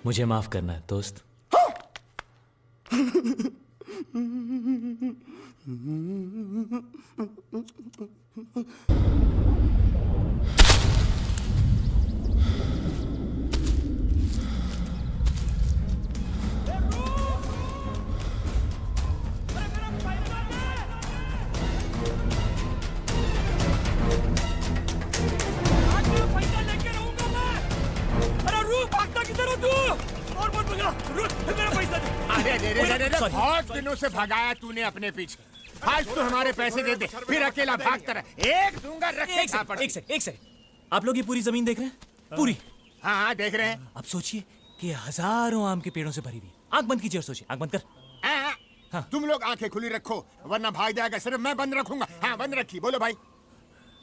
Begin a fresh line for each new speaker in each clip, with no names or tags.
मुझे माफ करना है दोस्त।
बहुत दिनों से भगाया तूने अपने पीछे, आज तू हमारे पैसे दे दे, फिर अकेला भागता रहा। एक दूंगा, रखे
एक सेकंड। आप लोग ये पूरी जमीन देख रहे हैं? पूरी?
हाँ हाँ देख रहे हैं।
अब सोचिए कि हजारों आम के पेड़ों से भरी हुई। आंख बंद कीजिए और सोचिए। आंख बंद कर।
हाँ। तुम लोग आंखें खुली रखो वरना भाग जाएगा, सिर्फ मैं बंद रखूंगा। हाँ बंद रखी। बोलो भाई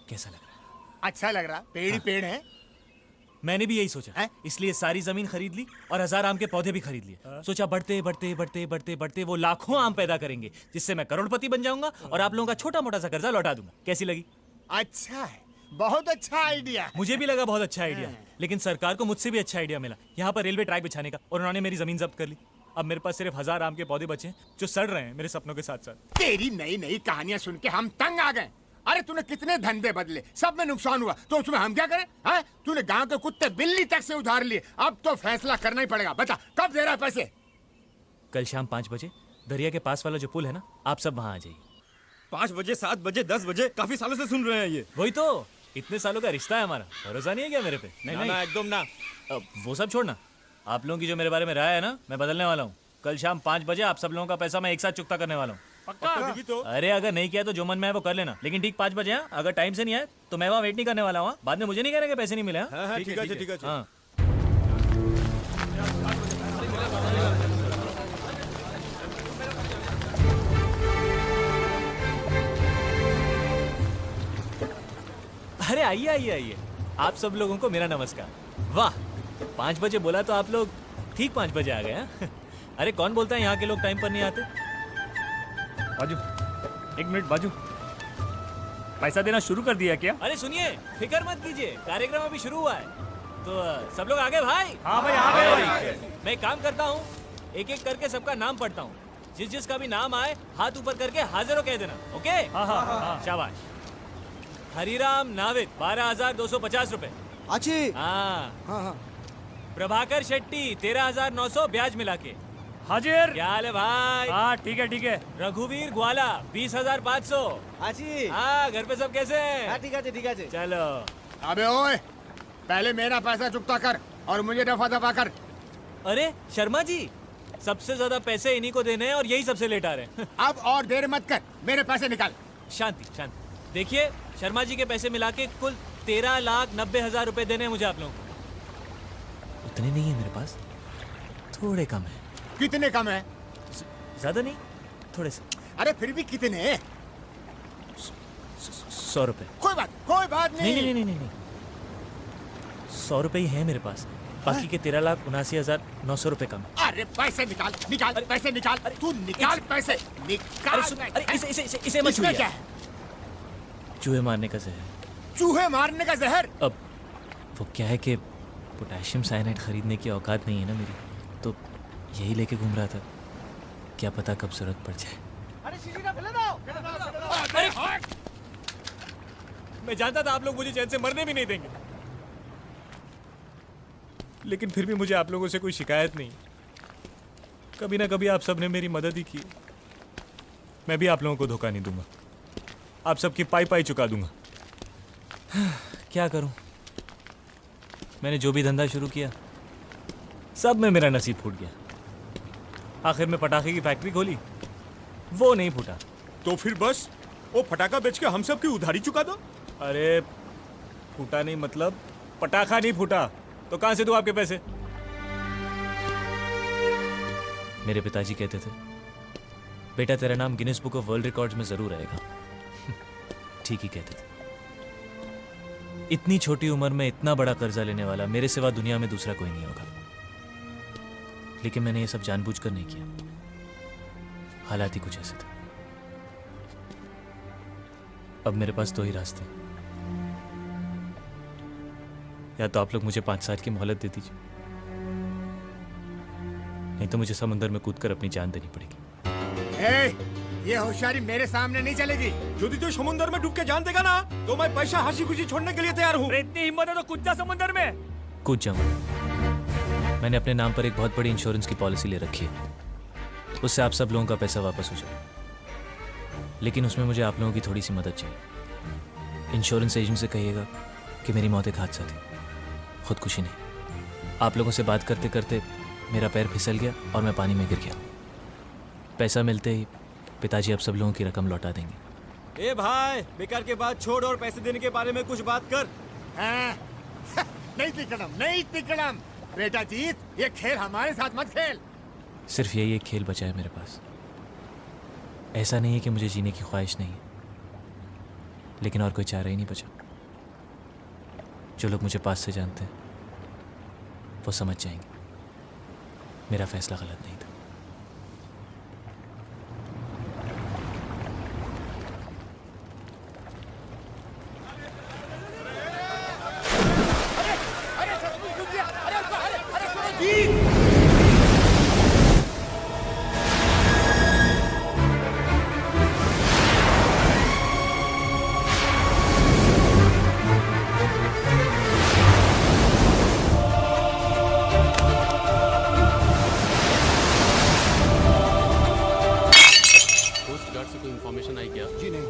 कैसा लग रहा है?
अच्छा लग रहा, पेड़ ही पेड़ है।
मैंने भी यही सोचा
है?
इसलिए सारी जमीन खरीद ली और 1000 आम के पौधे भी खरीद लिए। सोचा बढ़ते बढ़ते बढ़ते बढ़ते बढ़ते वो लाखों आम पैदा करेंगे, जिससे मैं करोड़पति बन जाऊंगा और आप लोगों का छोटा मोटा सा कर्जा लौटा दूंगा। कैसी लगी?
अच्छा है, बहुत अच्छा आइडिया।
मुझे भी लगा बहुत अच्छा आइडिया, लेकिन सरकार को मुझसे भी अच्छा आइडिया मिला यहाँ पर रेलवे ट्रैक बिछाने का, और उन्होंने मेरी जमीन जब्त कर ली। अब मेरे पास सिर्फ 1000 आम के पौधे बचे हैं जो सड़ रहे हैं मेरे सपनों के साथ साथ।
तेरी नई नई कहानियां सुन के हम तंग आ गए। अरे तूने कितने धंधे बदले, सब में नुकसान हुआ, तो उसमें हम क्या करें? हाँ? तूने गांव के कुत्ते बिल्ली तक से उधार लिए, अब तो फैसला करना ही पड़ेगा। बता कब दे रहा है पैसे?
कल शाम 5 बजे दरिया के पास वाला जो पुल है ना, आप सब वहाँ आ जाइए।
5 बजे, 7 बजे, 10 बजे? काफी सालों से सुन रहे हैं ये।
वही तो, इतने सालों का रिश्ता है हमारा, भरोसा नहीं है क्या मेरे पे?
नहीं ना, एकदम ना।
वो सब छोड़ना, आप लोगों की जो मेरे बारे में राय है ना, मैं बदलने वाला हूँ। कल शाम 5 बजे आप सब लोगों का पैसा मैं एक साथ चुकता करने वाला हूँ।
पक्का? तो
अरे अगर नहीं किया तो जो मन में है वो कर लेना, लेकिन ठीक 5 बजे। हाँ, अगर टाइम से नहीं आए तो मैं वहाँ वेट नहीं करने वाला हूँ। बाद में मुझे नहीं कहना कि पैसे नहीं मिले।
हाँ, ठीक है, ठीक है।
हाँ। अरे आइए आइए आइए, आप सब लोगों को मेरा नमस्कार। वाह, 5 बजे बोला तो आप लोग ठीक 5 बजे आ गए। हाँ? अरे कौन बोलता है यहाँ के लोग टाइम पर नहीं आते?
बाजू, 1 मिनट बाजू, पैसा देना शुरू कर दिया क्या?
अरे सुनिए, फिक्र मत कीजिए, कार्यक्रम अभी शुरू हुआ है। तो सब लोग आ गए भाई?
हाँ भाई आ गए।
मैं एक काम करता हूँ, एक एक करके सबका नाम पढ़ता हूँ। जिस जिसका भी नाम आए हाथ ऊपर करके हाजिर हो कह देना। ओके?
हाँ।
शाबाश। हरिराम नाविद 12,250 रुपए।
अच्छी।
हाँ। प्रभाकर शेट्टी 13,900 ब्याज मिला के।
हाजिर।
क्या हाल है भाई?
हाँ ठीक है।
रघुवीर ग्वाला 20,500।
अच्छी।
हाँ, घर पे सब कैसे हैं?
हाँ ठीक है।
चलो।
अबे ओए, पहले मेरा पैसा चुकता कर और मुझे दफा दफा कर।
अरे शर्मा जी, सबसे ज्यादा पैसे इन्हीं को देने हैं और यही सबसे लेट आ रहे हैं।
अब और देर मत कर, मेरे पैसे निकाल।
शांति। देखिए, शर्मा जी के पैसे मिला के कुल 13,90,000 रुपए देने हैं मुझे आप लोगों को। उतने नहीं है मेरे पास, थोड़े कम है।
कितने कम है?
ज्यादा नहीं, थोड़े से।
अरे फिर भी कितने?
100 रुपए।
कोई बात नहीं।
नहीं, 100 रुपए ही है मेरे पास, बाकी के 13,79,900 रुपए कम है।
अरे पैसे निकाल, पैसे निकाल। तू निकाल पैसे, निकाल।
अरे इसे मत
इसमें
छूइए।
क्या है?
चूहे मारने का जहर।
चूहे मारने का जहर?
अब वो क्या है कि पोटेशियम साइनाइड खरीदने की औकात नहीं है ना मेरी, तो यही लेके घूम रहा था। क्या पता कब जरूरत पड़ जाए।
अरे शीशी ना फैला दो।
अरे हट!
मैं जानता था आप लोग मुझे चैन से मरने भी नहीं देंगे, लेकिन फिर भी मुझे आप लोगों से कोई शिकायत नहीं। कभी ना कभी आप सब ने मेरी मदद ही की। मैं भी आप लोगों को धोखा नहीं दूंगा, आप सबकी पाई चुका दूंगा। क्या करूं, मैंने जो भी धंधा शुरू किया सब में मेरा नसीब फूट गया। आखिर में पटाखे की फैक्ट्री खोली, वो नहीं फूटा।
तो फिर बस वो फटाका बेच के हम सब की उधारी चुका दो।
अरे फूटा नहीं मतलब पटाखा नहीं फूटा, तो कहां से दूं आपके पैसे? मेरे पिताजी कहते थे, बेटा तेरा नाम Guinness book of world records में जरूर आएगा। ठीक ही कहते थे। इतनी छोटी उम्र में इतना बड़ा कर्जा लेने वाला मेरे सिवा दुनिया में दूसरा कोई नहीं होगा। लेकिन मैंने ये सब जानबूझकर नहीं किया, हालात ही कुछ ऐसे थे। अब मेरे पास 2 ही रास्ते, या तो आप लोग मुझे 5 साल की मोहलत दे दीजिए, नहीं तो मुझे समुंदर में कूदकर अपनी जान देनी पड़ेगी।
ए, ये होशियारी मेरे सामने नहीं चलेगी।
यदि तू समुद्र में डूब के जान देगा ना तो मैं पैसा हंसी खुशी छोड़ने के लिए तैयार हूँ।
अरे इतनी हिम्मत है तो कूद जा समुंदर में।
कूद जाऊंगा। मैंने अपने नाम पर एक बहुत बड़ी इंश्योरेंस की पॉलिसी ले रखी है, उससे आप सब लोगों का पैसा वापस हो जाए। लेकिन उसमें मुझे आप लोगों की थोड़ी सी मदद चाहिए। इंश्योरेंस एजेंट से कहिएगा कि मेरी मौत एक हादसा थी, खुदकुशी नहीं। आप लोगों से बात करते करते मेरा पैर फिसल गया और मैं पानी में गिर गया। पैसा मिलते ही पिताजी आप सब लोगों की रकम लौटा देंगे।
ए भाई, बेकार के बात छोड़ और पैसे देने के बारे में कुछ बात कर।
हाँ? नहीं तिकड़म, नहीं तिकड़म। बेटा जीत, ये खेल हमारे साथ मत खेल।
सिर्फ यही एक खेल बचा है मेरे पास। ऐसा नहीं है कि मुझे जीने की ख्वाहिश नहीं है, लेकिन और कोई चारा ही नहीं बचा। जो लोग मुझे पास से जानते हैं वो समझ जाएंगे मेरा फैसला गलत नहीं था।
अरे सचमुच रुक गया। अरे सुनो जीत।
कोस्ट गार्ड से कोई इन्फॉर्मेशन आई क्या?
जी नहीं।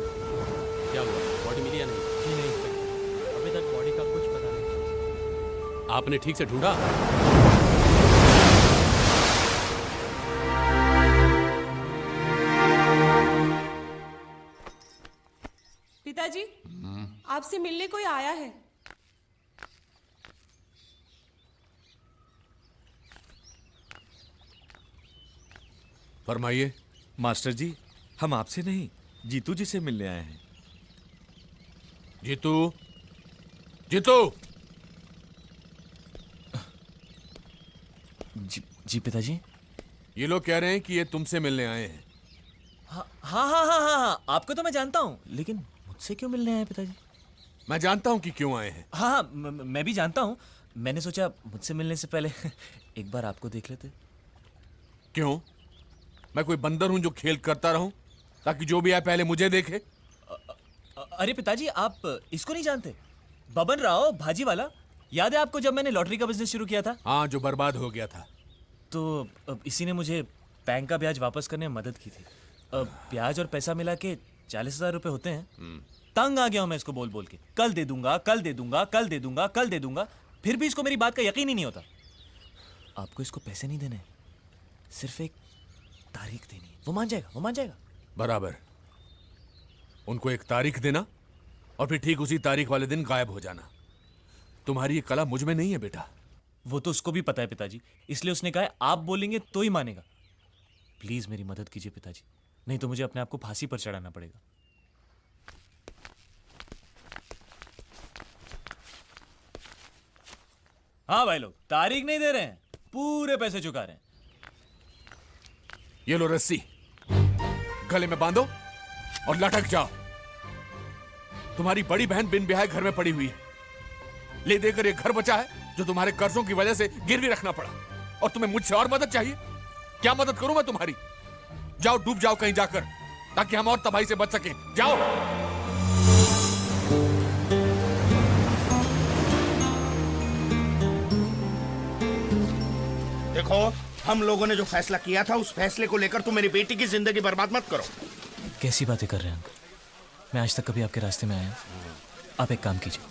क्या हुआ, बॉडी मिली या नहीं?
जी नहीं इंस्पेक्टर, अभी तक बॉडी का कुछ पता नहीं।
आपने ठीक से ढूंढा?
पिताजी, आपसे मिलने कोई आया है।
फरमाइए। मास्टर जी, हम आपसे नहीं, जीतू जी से मिलने आए हैं।
जीतू, जीतू,
जी पिताजी।
ये लोग कह रहे हैं कि ये तुमसे मिलने आए हैं।
हाँ, आपको तो मैं जानता हूँ, लेकिन मुझसे क्यों मिलने आए पिताजी?
मैं जानता हूँ कि क्यों आए हैं।
हाँ, मैं भी जानता हूँ। मैंने सोचा मुझसे मिलने से पहले एक बार आपको देख लेते।
क्यों? मैं कोई बंदर हूं जो खेल करता रहूं ताकि जो भी आए पहले मुझे देखे?
अरे पिताजी, आप इसको नहीं जानते? बबन राव भाजी वाला, याद है आपको जब मैंने लॉटरी का बिजनेस शुरू किया था?
हाँ, जो बर्बाद हो गया था।
तो इसी ने मुझे बैंक का ब्याज वापस करने में मदद की थी। ब्याज और पैसा मिला के 40,000 रुपए होते हैं। तंग आ गया हूं मैं इसको बोल बोल के, कल दे दूंगा, कल दे दूंगा, कल दे दूंगा, कल दे दूंगा। फिर भी इसको मेरी बात का यकीन ही नहीं होता। आपको इसको पैसे नहीं देने, सिर्फ एक तारीख देनी है। वो मान जाएगा, वो मान जाएगा।
बराबर। उनको एक तारीख देना और फिर ठीक उसी तारीख वाले दिन गायब हो जाना। तुम्हारी ये कला मुझ में नहीं है बेटा।
वो तो उसको भी पता है पिताजी, इसलिए उसने कहा है आप बोलेंगे तो ही मानेगा। प्लीज मेरी मदद कीजिए पिताजी, नहीं तो मुझे अपने आप को फांसी पर चढ़ाना पड़ेगा। हाँ भाई लोग, तारीख नहीं दे रहे हैं, पूरे पैसे चुका रहे हैं।
ये लो रस्सी, गले में बांधो और लटक जाओ। तुम्हारी बड़ी बहन बिन ब्याहे घर में पड़ी हुई है। ले देकर ये घर बचा है जो तुम्हारे कर्जों की वजह से गिरवी रखना पड़ा। और तुम्हें मुझसे और मदद चाहिए? क्या मदद करूं मैं तुम्हारी? जाओ, डूब जाओ कहीं जाकर, ताकि हम और तबाही से बच सकें। जाओ।
देखो, हम लोगों ने जो फैसला किया था उस फैसले को लेकर तुम मेरी बेटी की जिंदगी बर्बाद मत करो।
कैसी बातें कर रहे हैं अंकल? मैं आज तक कभी आपके रास्ते में आया? आप एक काम कीजिए,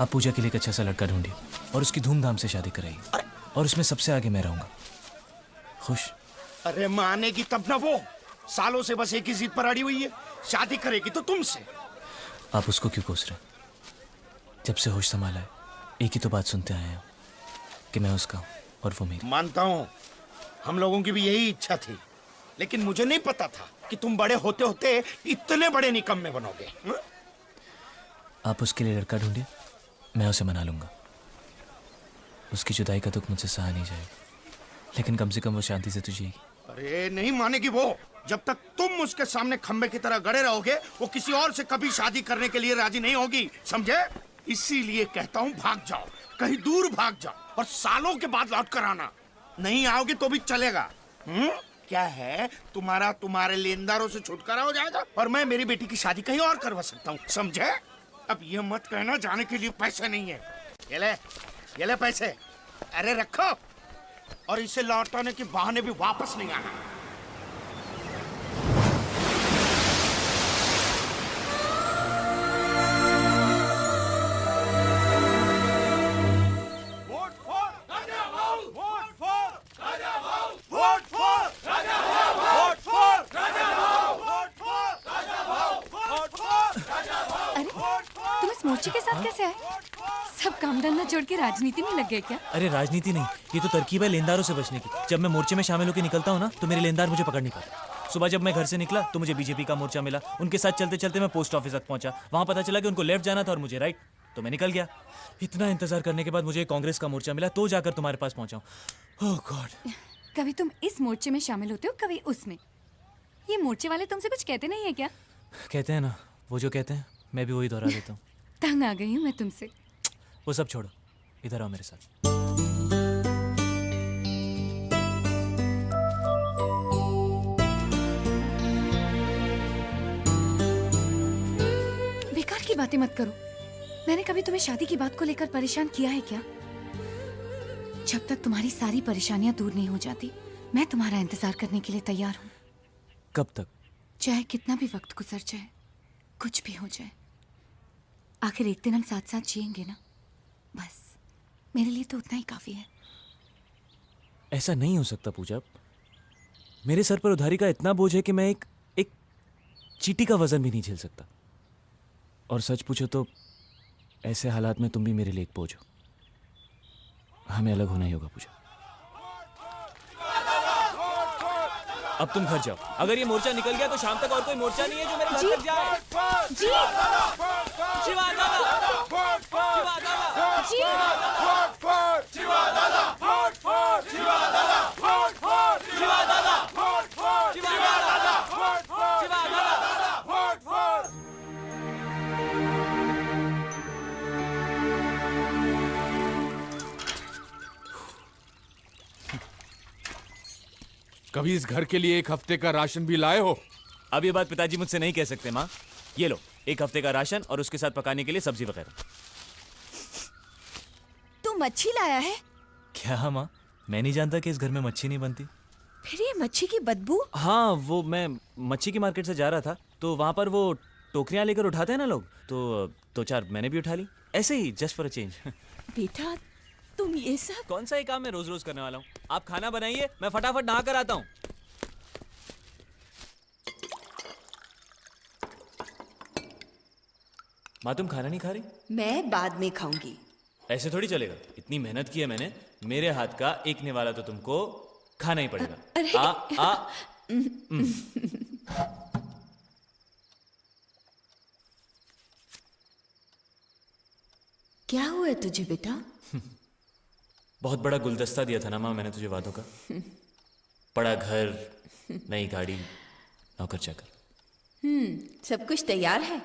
आप पूजा के लिए एक अच्छा सा लड़का ढूंढिए और उसकी धूमधाम से शादी कराइए, और उसमें सबसे आगे मैं रहूंगा। खुश?
अरे मानेगी तब ना वो, सालों से बस एक ही जिद पर अड़ी हुई है, शादी करेगी तो तुमसे।
आप उसको क्यों कोस रहे हैं? जब से होश संभाला है एक ही तो बात सुनते आए हैं कि मैं उसका हूं और वो मेरी।
मानता हूं, हम लोगों की भी यही इच्छा थी, लेकिन मुझे नहीं पता था कि तुम बड़े होते होते इतने बड़े निकम्मे बनोगे।
आप उसके लिए लड़का ढूंढिए, मैं उसे मना लूंगा। उसकी जुदाई का दुख मुझसे सहा नहीं जाएगा, लेकिन कम से कम वो शांति से तो जिएगी।
अरे नहीं मानेगी वो। जब तक तुम उसके सामने खंबे की तरह गड़े रहोगे, वो किसी और से कभी शादी करने के लिए राजी नहीं होगी, समझे? इसीलिए कहता हूँ भाग जाओ, कहीं दूर भाग जाओ और सालों के बाद लौट कर आना। नहीं आओगे तो भी चलेगा। क्या है तुम्हारा, तुम्हारे लेनदारों से छुटकारा हो जाएगा और मैं मेरी बेटी की शादी कहीं और करवा सकता हूँ, समझे? अब ये मत कहना जाने के लिए पैसे नहीं है। ये ले पैसे, अरे रखो, और इसे लौटाने के बहाने भी वापस नहीं आना।
तुम इस मोर्चे के साथ कैसे आए? सब काम धंधा छोड़ के राजनीति में लग गए क्या?
अरे राजनीति नहीं, ये तो तरकीब है लेनदारों से बचने की। जब मैं मोर्चे में शामिल होकर निकलता हूँ ना तो मेरे लेनदार मुझे पकड़ नहीं पाते। सुबह जब मैं घर से निकला तो मुझे बीजेपी का मोर्चा मिला, उनके साथ चलते चलते मैं पोस्ट ऑफिस तक पहुंचा। वहां पता चला कि उनको लेफ्ट जाना था और मुझे राइट, तो मैं निकल गया। इतना इंतजार करने के बाद मुझे कांग्रेस का मोर्चा मिला तो जाकर तुम्हारे पास पहुंचा हूं। ओह गॉड।
कभी तुम इस मोर्चे में शामिल होते हो, कभी उसमें। ये मोर्चे वाले तुमसे कुछ कहते नहीं है क्या?
कहते हैं ना, वो जो कहते हैं मैं भी वही दोहरा देता हूँ।
तंग आ गई हूँ मैं तुमसे।
वो सब छोड़ो, इधर आओ मेरे साथ।
बेकार की बातें मत करो। मैंने कभी तुम्हें शादी की बात को लेकर परेशान किया है क्या? जब तक तुम्हारी सारी परेशानियां दूर नहीं हो जाती, मैं तुम्हारा इंतजार करने के लिए तैयार हूँ।
कब तक?
चाहे कितना भी वक्त गुजर जाए, कुछ भी हो जाए, आखिर एक दिन हम साथ साथ जिएंगे ना। बस मेरे लिए तो उतना ही काफी है।
ऐसा नहीं हो सकता पूजा। मेरे सर पर उधारी का इतना बोझ है कि मैं एक चींटी का वजन भी नहीं झेल सकता। और सच पूछो तो ऐसे हालात में तुम भी मेरे लिए एक बोझ हो। हमें अलग होना ही होगा पूजा। अब तुम घर जाओ। अगर ये मोर्चा निकल गया तो शाम तक और कोई मोर्चा नहीं है जो मेरे घर तक जाए।
जी
शिवा दादा,
जी
कभी इस घर के लिए एक हफ्ते का राशन भी लाए हो?
अब ये बात पिताजी मुझसे नहीं कह सकते माँ। ये लो, एक हफ्ते का राशन और उसके साथ पकाने के लिए सब्जी वगैरह।
तू मच्छी लाया है?
क्या माँ, मैं नहीं जानता कि इस घर में मच्छी नहीं बनती।
फिर ये मच्छी की बदबू?
हाँ, वो मैं मच्छी की मार्केट से जा रहा था तो वहां पर वो टोकरियां लेकर उठाते हैं ना लोग, तो दो चार मैंने भी उठा ली, ऐसे ही जस्ट फॉर अ चेंज।
बेटा तुम ये सब?
कौन सा ये काम मैं रोज रोज करने वाला हूँ? आप खाना बनाइए, मैं फटाफट नहा कर आता हूँ। माँ तुम खाना नहीं खा रही?
मैं बाद में खाऊंगी।
ऐसे थोड़ी चलेगा, इतनी मेहनत की है मैंने, मेरे हाथ का एक निवाला तो तुमको खाना ही पड़ेगा।
अरे
आ
क्या हुआ तुझे बेटा?
बहुत बड़ा गुलदस्ता दिया था ना माँ मैंने तुझे वादों का। बड़ा घर, नई गाड़ी, नौकर चाकर।
सब कुछ तैयार है?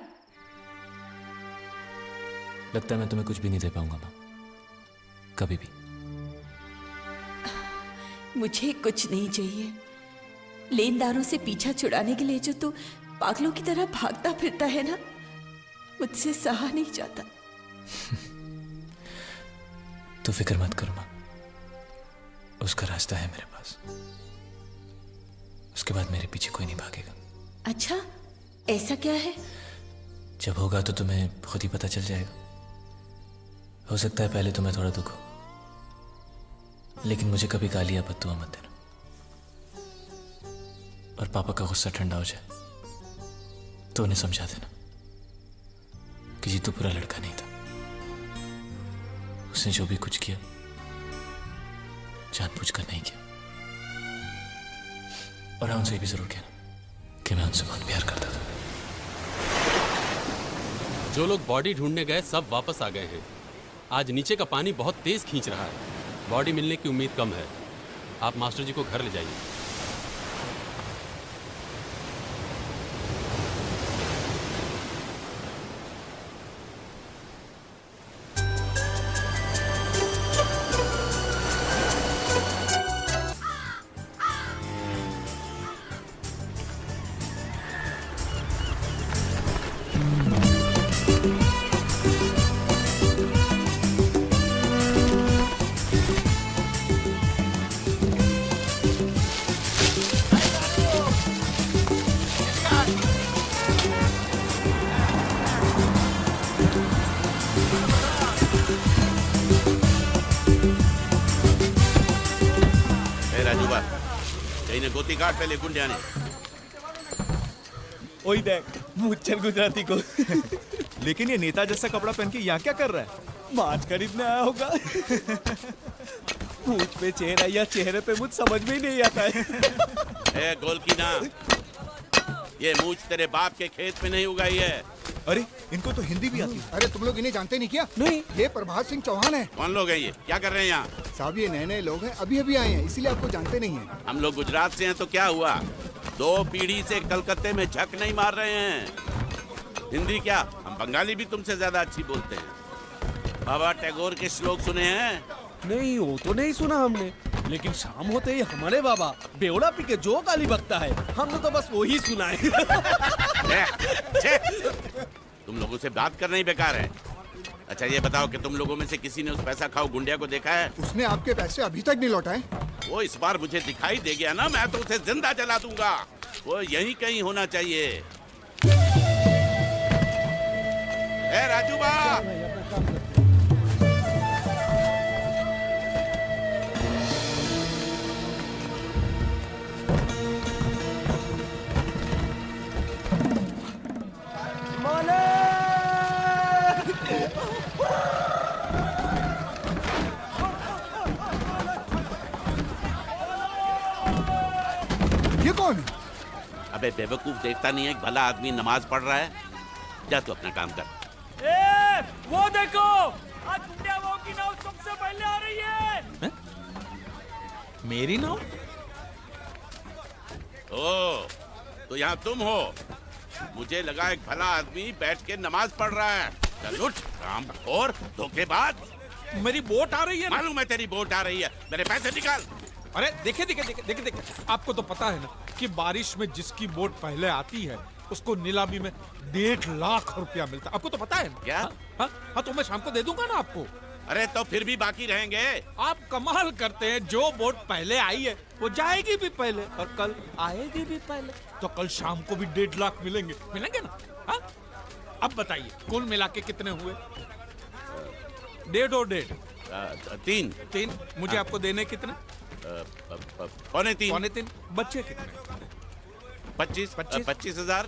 लगता है मैं तुम्हें कुछ भी नहीं दे पाऊंगा माँ, कभी भी।
मुझे कुछ नहीं चाहिए। लेनदारों से पीछा छुड़ाने के लिए जो तू पागलों की तरह भागता फिरता है ना, मुझसे सहा नहीं जाता।
तू फिक्र मत कर माँ, उसका रास्ता है मेरे पास। उसके बाद मेरे पीछे कोई नहीं भागेगा।
अच्छा, ऐसा क्या है?
जब होगा तो तुम्हें खुद ही पता चल जाएगा। हो सकता है पहले तुम्हें थोड़ा दुख हो, लेकिन मुझे कभी गालियां बद्दुआ मत देना। और पापा का गुस्सा ठंडा हो जाए तो उन्हें समझा देना कि जीतू पूरा लड़का नहीं था। उसने जो भी कुछ किया जानबूझकर नहीं किया। और हाँ, उनसे भी जरूर कहना कि मैं उनसे बहुत प्यार करता था।
जो लोग बॉडी ढूंढने गए सब वापस आ गए हैं। आज नीचे का पानी बहुत तेज खींच रहा है, बॉडी मिलने की उम्मीद कम है। आप मास्टर जी को घर ले जाइए।
इन्हें गोती काट पहले गुंडिया ने।
ओए देख मुच्छर गुजराती को। लेकिन ये नेता जैसा कपड़ा पहन के यहाँ क्या कर रहा है? माछ खरीदने आया होगा। मुझ पे चेहरा या चेहरे पे मुझ समझ में ही नहीं आता है।
ए गोलकी ना, ये मूछ तेरे बाप के खेत में नहीं उगाई है।
अरे इनको तो हिंदी भी आती है।
अरे तुम लोग इन्हें जानते नहीं क्या?
नहीं।
ये प्रभात सिंह चौहान है।
कौन लोग हैं ये? क्या कर रहे हैं यहाँ?
साहब ये नए नए लोग हैं, अभी अभी आए हैं, इसीलिए आपको जानते नहीं हैं।
हम लोग गुजरात से हैं तो क्या हुआ? 2 पीढ़ी से कलकत्ते में झक नहीं मार रहे हैं। हिंदी क्या, हम बंगाली भी तुमसे ज्यादा अच्छी बोलते हैं। बाबा टैगोर के श्लोक सुने हैं?
नहीं वो तो नहीं सुना हमने, लेकिन शाम होते ही हमारे बाबा बेवड़ा पी के जो गाली बकता है हमने तो बस वही सुना है।
छे, तुम लोगों से बात करना ही बेकार है। अच्छा ये बताओ कि तुम लोगों में से किसी ने उस पैसा खाओ गुंडिया को देखा है?
उसने आपके पैसे अभी तक नहीं लौटाए।
वो इस बार मुझे दिखाई दे गया ना, मैं तो उसे जिंदा जला दूंगा। वो यहीं कहीं होना चाहिए। ए राजू बा,
ये कौन है?
अबे बेवकूफ देखता नहीं है कि भला आदमी नमाज पढ़ रहा है? जा तू अपना काम कर।
वो देखो, आज गुंडिया वो की नाव सबसे पहले आ रही है।
मेरी नाव?
ओ, तो यहाँ तुम हो? मुझे लगा एक भला आदमी बैठ के नमाज पढ़ रहा है। चल उठ, काम और धोखेबाज।
मेरी बोट आ रही है ना?
मालूम है तेरी बोट आ रही है, मेरे पैसे निकाल।
अरे देखे देखे देखे देखे देखे, आपको तो पता है ना कि बारिश में जिसकी बोट पहले आती है उसको नीलामी में 1.5 लाख रुपया मिलता है। आपको तो पता है ना?
क्या?
हाँ तो मैं शाम को दे दूंगा ना आपको।
अरे तो फिर भी बाकी रहेंगे।
आप कमाल करते हैं, जो बोट पहले आई है वो जाएगी भी पहले और कल आएगी भी पहले, तो कल शाम को भी 1.5 लाख मिलेंगे। मिलेंगे ना? हाँ? अब बताइए कुल मिला के कितने हुए? 1.5 और 1.5 3। मुझे आपको देने कितने?
2.25
बच्चे कितने?
25,000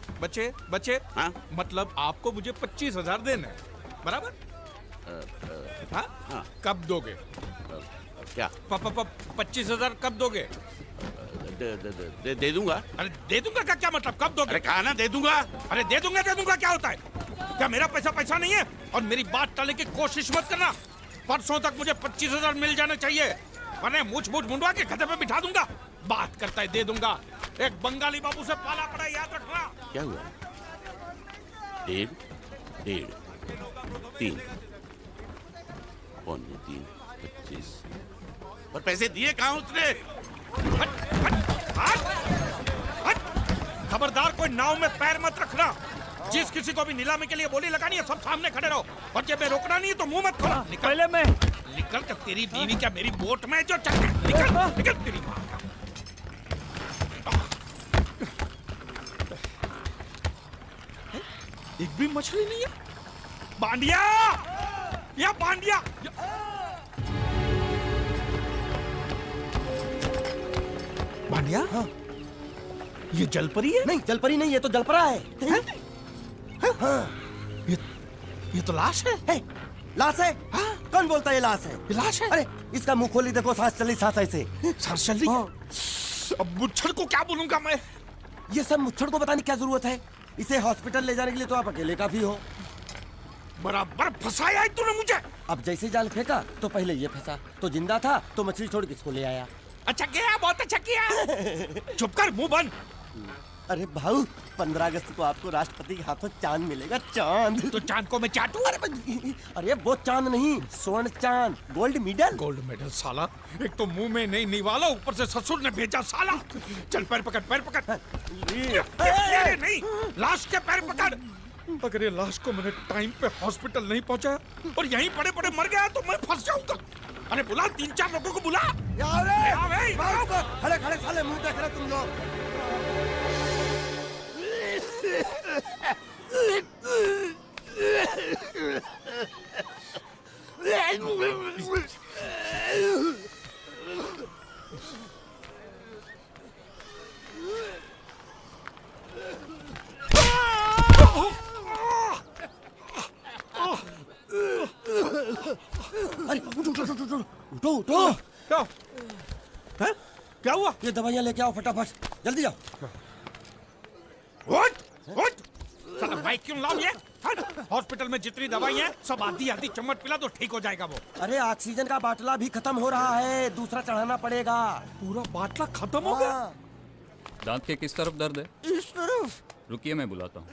बच्चे
हाँ?
मतलब आपको मुझे 25,000 देने हैं, बराबर? हाँ?
हाँ।
कब दोगे?
क्या?
25,000 कब दोगे?
दे दूंगा।
अरे दे दूंगा का क्या मतलब? कब दोगे?
अरे कहा ना दे दूंगा।
अरे दे दूंगा क्या होता है? क्या मेरा पैसा नहीं है? और मेरी बात टालने की कोशिश मत करना। परसों तक मुझे 25,000 मिल जाने चाहिए, वरना मूछ मुंडवा के गधे पे बिठा दूंगा। बात करता है दे दूंगा, एक बंगाली बाबू से पाला पड़ा, याद रखना।
क्या हुआ? 1.5 3 3 25 और पैसे दिए कहाँ उसने?
खबरदार कोई नाव में पैर मत रखना। जिस किसी को भी नीलामी के लिए बोली लगानी है सब सामने खड़े रहो, और जब मैं रोकना नहीं है तो मुंह मत खोलो।
पहले मैं
निकल कर, तेरी बीवी क्या मेरी बोट में जो चल निकल तेरी माँ का। एक भी मछली नहीं है। बांडिया या बांडिया, बांडिया। हाँ। ये जलपरी है?
नहीं जलपरी नहीं, ये तो जलपरा है।
हाँ। ये तो लाश है।
लाश है? हाँ? कौन बोलता है ये लाश है?
ये लाश है?
अरे इसका मुंह खोली देखो, सांस चली सांस ऐसे।
सांस चल रही है? अब मुच्छड़ को क्या बोलूंगा मैं?
ये सब मुच्छड़ को बताने की क्या जरूरत है? इसे हॉस्पिटल ले जाने के लिए तो आप अकेले काफी हो।
बराबर फंसाया है तूने मुझे।
अब जैसे जाल फेंका तो पहले ये फंसा, तो जिंदा था तो मछली छोड़ किसको ले आया।
अच्छा किया, बहुत अच्छा किया। चुप कर, मुंह बंद।
अरे भाऊ 15 अगस्त को आपको राष्ट्रपति के हाथों चांद मिलेगा, चांद।
तो चांद को मैं चाटू?
अरे वो चांद नहीं, स्वर्ण चांद, गोल्ड मेडल।
गोल्ड मेडल साला, एक तो मुंह में नहीं निवाला, ऊपर से ससुर ने भेजा साला। चल पैर पकड़, पैर पकड़। ये नहीं, लाश के पैर पकड़। अगर ये लाश को मैंने टाइम पे हॉस्पिटल नहीं पहुंचाया और यहीं पड़े पड़े मर गया तो मैं फंस जाऊंगा। अरे बुला, 3-4 लोगों को बुला।
खड़े खड़े साले मुंह देख रहे तुम लोग। अरे उठो उठो उठो उठो उठो उठो।
क्या है? क्या हुआ?
ये दवाइयाँ लेके आओ फटाफट, जल्दी जाओ।
उठ उठ साला बाइक क्यों लाओ ये? हॉस्पिटल में जितनी दवाइयाँ हैं सब आधी आधी चम्मच पिला तो ठीक हो जाएगा वो।
अरे ऑक्सीजन का बाटला भी खत्म हो रहा है, दूसरा चढ़ाना पड़ेगा।
पूरा बाटला खत्म हो गया?
दांत के किस तरफ दर्द है?
इस तरफ।
रुकिए मैं बुलाता हूँ।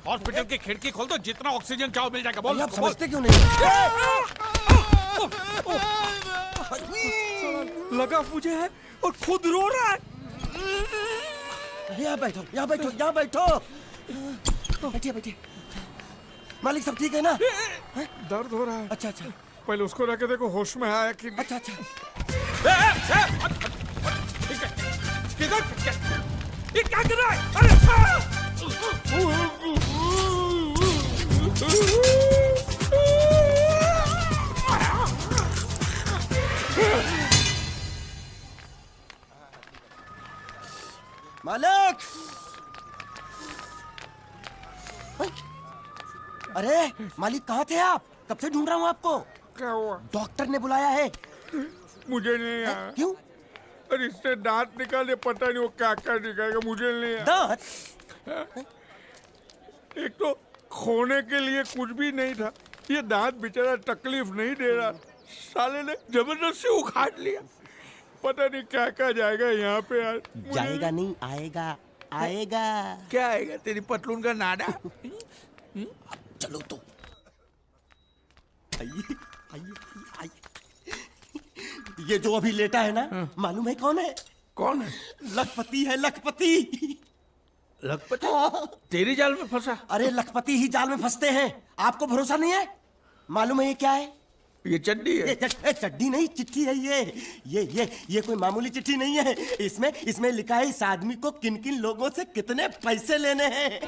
हॉस्पिटल की खिड़की खोल दो, जितना ऑक्सीजन चाहो मिल जाएगा। बोल
आप
बोल।
समझते क्यों नहीं?
लगा मुझे है और खुद रो रहा है।
यहाँ बैठो, यहाँ बैठो, यहाँ बैठो। बैठिए बैठिए। मालिक सब ठीक है ना?
दर्द हो रहा है।
अच्छा अच्छा।
पहले उसको रखे देखो होश में आया कि
अच्छा अच्छा।
ये क्या कर रहा है? अरे
मालिक! अरे मालिक कहाँ थे आप? कब से ढूंढ रहा हूँ आपको।
क्या हुआ?
डॉक्टर ने बुलाया है।
मुझे नहीं आया।
क्यों?
अरे इससे दांत निकाले, पता नहीं वो क्या क्या निकालेगा, मुझे नहीं आया।
दांत?
एक तो खोने के लिए कुछ भी नहीं था, ये दांत बेचारा तकलीफ नहीं दे रहा, साले ने जबरदस्ती उखाड़ लिया। पता नहीं क्या क्या जाएगा यहाँ पे यार।
जाएगा नहीं, आएगा आएगा।
क्या आएगा? तेरी पतलून का नाडा।
चलो तो। आइए आइए आइए। ये जो अभी लेटा है ना, मालूम है कौन है?
कौन है?
लखपति है, लखपति।
लखपति? तेरी जाल में फंसा?
अरे लखपति ही जाल में फंसते हैं, आपको भरोसा नहीं है? मालूम है ये क्या है?
ये चड्डी है।
ये चड्डी नहीं, चिट्ठी है ये कोई मामूली चिट्ठी नहीं है। इसमें लिखा है इस आदमी को किन किन लोगों से कितने पैसे लेने हैं।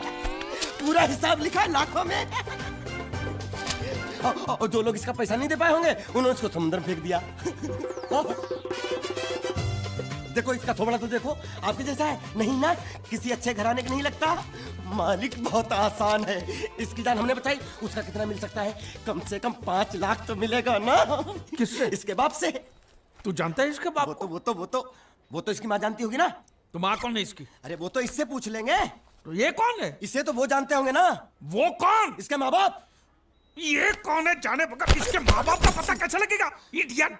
पूरा हिसाब लिखा है लाखों में। और जो लोग इसका पैसा नहीं दे पाए होंगे उन्होंने इसको समुद्र में फेंक दिया। देखो इसका थोबड़ा तो देखो, आपके जैसा है नहीं ना, किसी अच्छे घराने का नहीं लगता। मालिक बहुत आसान है, इसकी जान हमने बचाई, उसका कितना मिल सकता है? कम से कम 5 लाख तो मिलेगा ना।
किससे?
इसके बाप से।
तू जानता है इसके बाप?
वो तो इसकी माँ जानती होगी ना।
तो माँ कौन है इसकी?
अरे वो तो इससे पूछ लेंगे।
तो ये कौन है?
इसे तो वो जानते होंगे ना।
वो कौन?
इसके माँ बाप।
ये कौन है जाने बगैर इसके माँ बाप का पता कैसे लगेगा? इडियट।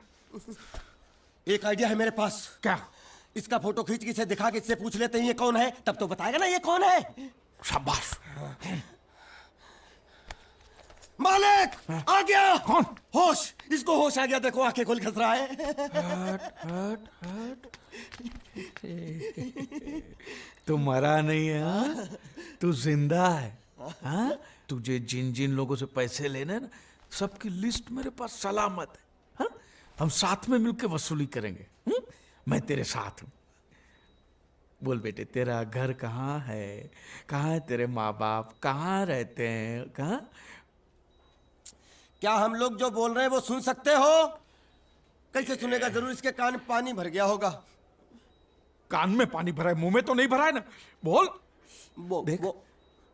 एक आइडिया है मेरे पास।
क्या?
इसका फोटो खींच के इसे दिखा के इससे पूछ लेते हैं ये कौन है, तब तो बताएगा ना ये कौन है।
शाबाश।
मालिक आ गया।
कौन?
होश, इसको होश आ गया, देखो आंखें खोल खस रहा है।
तू मरा नहीं है, हाँ? तू जिंदा है, हाँ? तुझे जिन जिन लोगों से पैसे लेने ना, सबकी लिस्ट मेरे पास सलामत है, हाँ? हम साथ में मिलकर वसूली करेंगे, हुँ? मैं तेरे साथ हूँ। बोल बेटे, तेरा घर कहाँ है? कहाँ है तेरे माँ बाप? कहाँ रहते हैं? कहाँ?
क्या हम लोग जो बोल रहे हैं वो सुन सकते हो? कैसे सुनेगा? जरूर इसके कान में पानी भर गया होगा।
कान में पानी भरा है, मुंह में तो नहीं भरा है ना। बोल। देख,
वो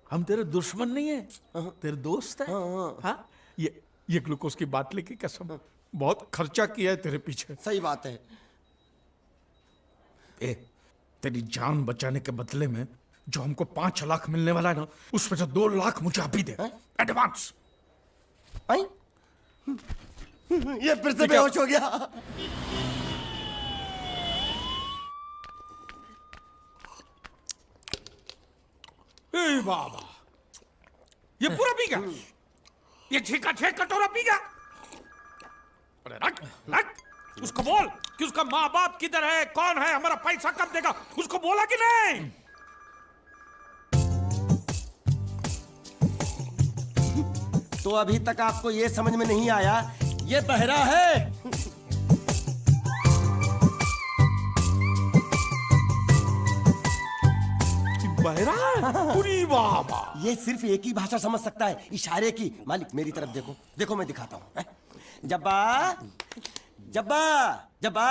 हम तेरे दुश्मन नहीं है, तेरे दोस्त है। हाँ? ये ग्लूकोज की बाटली की कसम, बहुत खर्चा किया है तेरे पीछे।
सही बात है।
तेरी जान बचाने के बदले में जो हमको 5 लाख मिलने वाला है ना, उसमें से 2 लाख मुझे अभी दे, एडवांस।
ये फिर से बेहोश हो गया।
बाबा, ये पूरा पी गया, ये छेका कटोरा पी गया। अरे रख रख, उसको बोल कि उसका माँ बाप किधर है, कौन है, हमारा पैसा कब देगा, उसको बोला कि नहीं?
तो अभी तक आपको ये समझ में नहीं आया, ये बहरा है।
बहरा? पूरी बाबा,
ये सिर्फ एक ही भाषा समझ सकता है, इशारे की। मालिक मेरी तरफ देखो, देखो मैं दिखाता हूँ। जब्बा जब्बा जब्बा।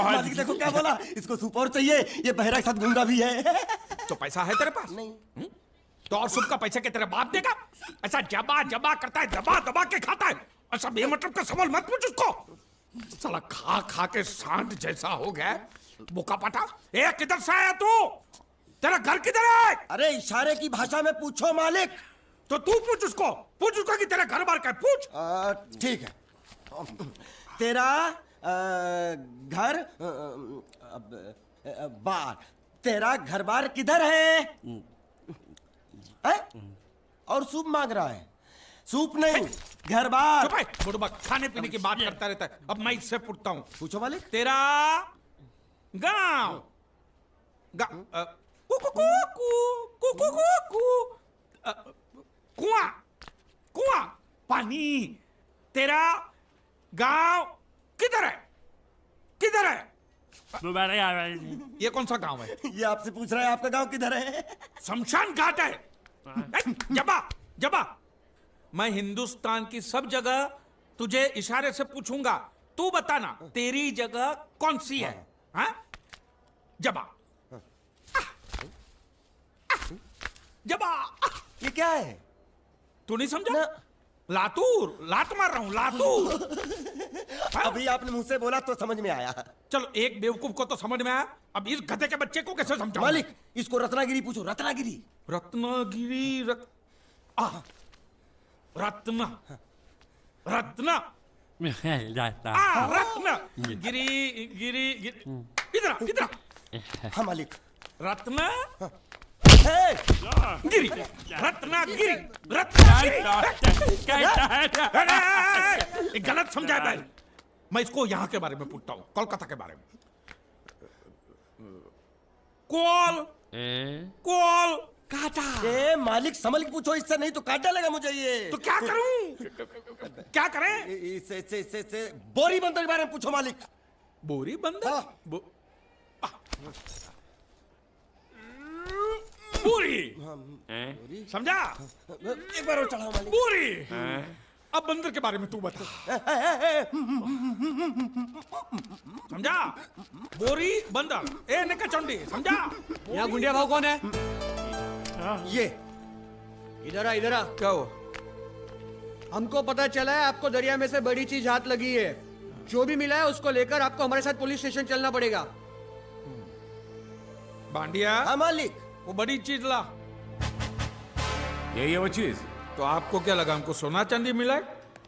मालिक देखो क्या बोला, इसको सूप और चाहिए। ये बहरा के साथ गूंगा भी है।
तो पैसा है तेरे पास?
नहीं।
तो और सुबह का पैसा के तेरे बाप देगा? ऐसा जबा जबा करता है, दबा दबा के खाता है। ऐसा बेमतलब का सवाल मत पूछ उसको। साला खा खा के सांड जैसा हो गया, बोका पाटा। ए किधर से आया तू? तेरा घर किधर है?
अरे इशारे की भाषा में पूछो मालिक।
तो तू पूछ उसको कि तेरा घर बार का है, पूछ।
ठीक है। तेरा घर बार, तेरा घर बार किधर है? और सूप मांग रहा है। सूप नहीं, घर बार।
चुप है, बुड़बक खाने पीने की बात करता रहता है। अब मैं इससे पूछता हूँ,
पूछो मालिक।
तेरा गांव कुआं कुआं पानी, तेरा गांव किधर है? किधर है? ये कौन सा गांव है?
ये आपसे पूछ रहा है आपका गांव किधर है?
शमशान घाट है। जबा जबा, मैं हिंदुस्तान की सब जगह तुझे इशारे से पूछूंगा, तू बताना तेरी जगह कौन सी है? हाँ? जबा जबा।
ये क्या है?
तू नहीं समझा? लातूर, लात मार रहा हूं, लातूर।
अभी आपने मुंह से बोला तो समझ में आया।
चलो, एक बेवकूफ को तो समझ में आया, अब इस गधे के बच्चे को कैसे समझाऊं?
मालिक, इसको रत्नागिरी पूछो। रत्नागिरी
रत्नागिरी रत्न रत्न रत्न गिरी गिरी इधर इधर।
हाँ मालिक।
रत्न गिरी, रत्नागिरी, रत्नागिरी। गलत समझा है। मैं इसको यहाँ के बारे में पूछता हूँ, कोलकाता के बारे में। कोल कोल काटा।
ए मालिक, समझ के पूछो, इससे नहीं तो काट डालेगा मुझे ये।
तो क्या करूं? क्या करें?
इससे बोरी बंदर के बारे में पूछो मालिक।
बोरी बंदर? पूरी समझा?
एक बार और चढ़ाओ मालिक।
पूरी। अब बंदर के बारे में तू बता। समझा? बोरी बंदर, ए नेका चंडी, समझा?
यहाँ गुंडिया भाव कौन है?
ये
इधर आ, इधर आ।
क्या हो?
हमको पता चला है आपको दरिया में से बड़ी चीज हाथ लगी है। जो भी मिला है उसको लेकर आपको हमारे साथ पुलिस स्टेशन चलना पड़ेगा।
बांडिया।
हाँ मालिक।
वो बड़ी चीज ला।
यही है वो चीज?
तो आपको क्या लगा हमको सोना चांदी मिला है?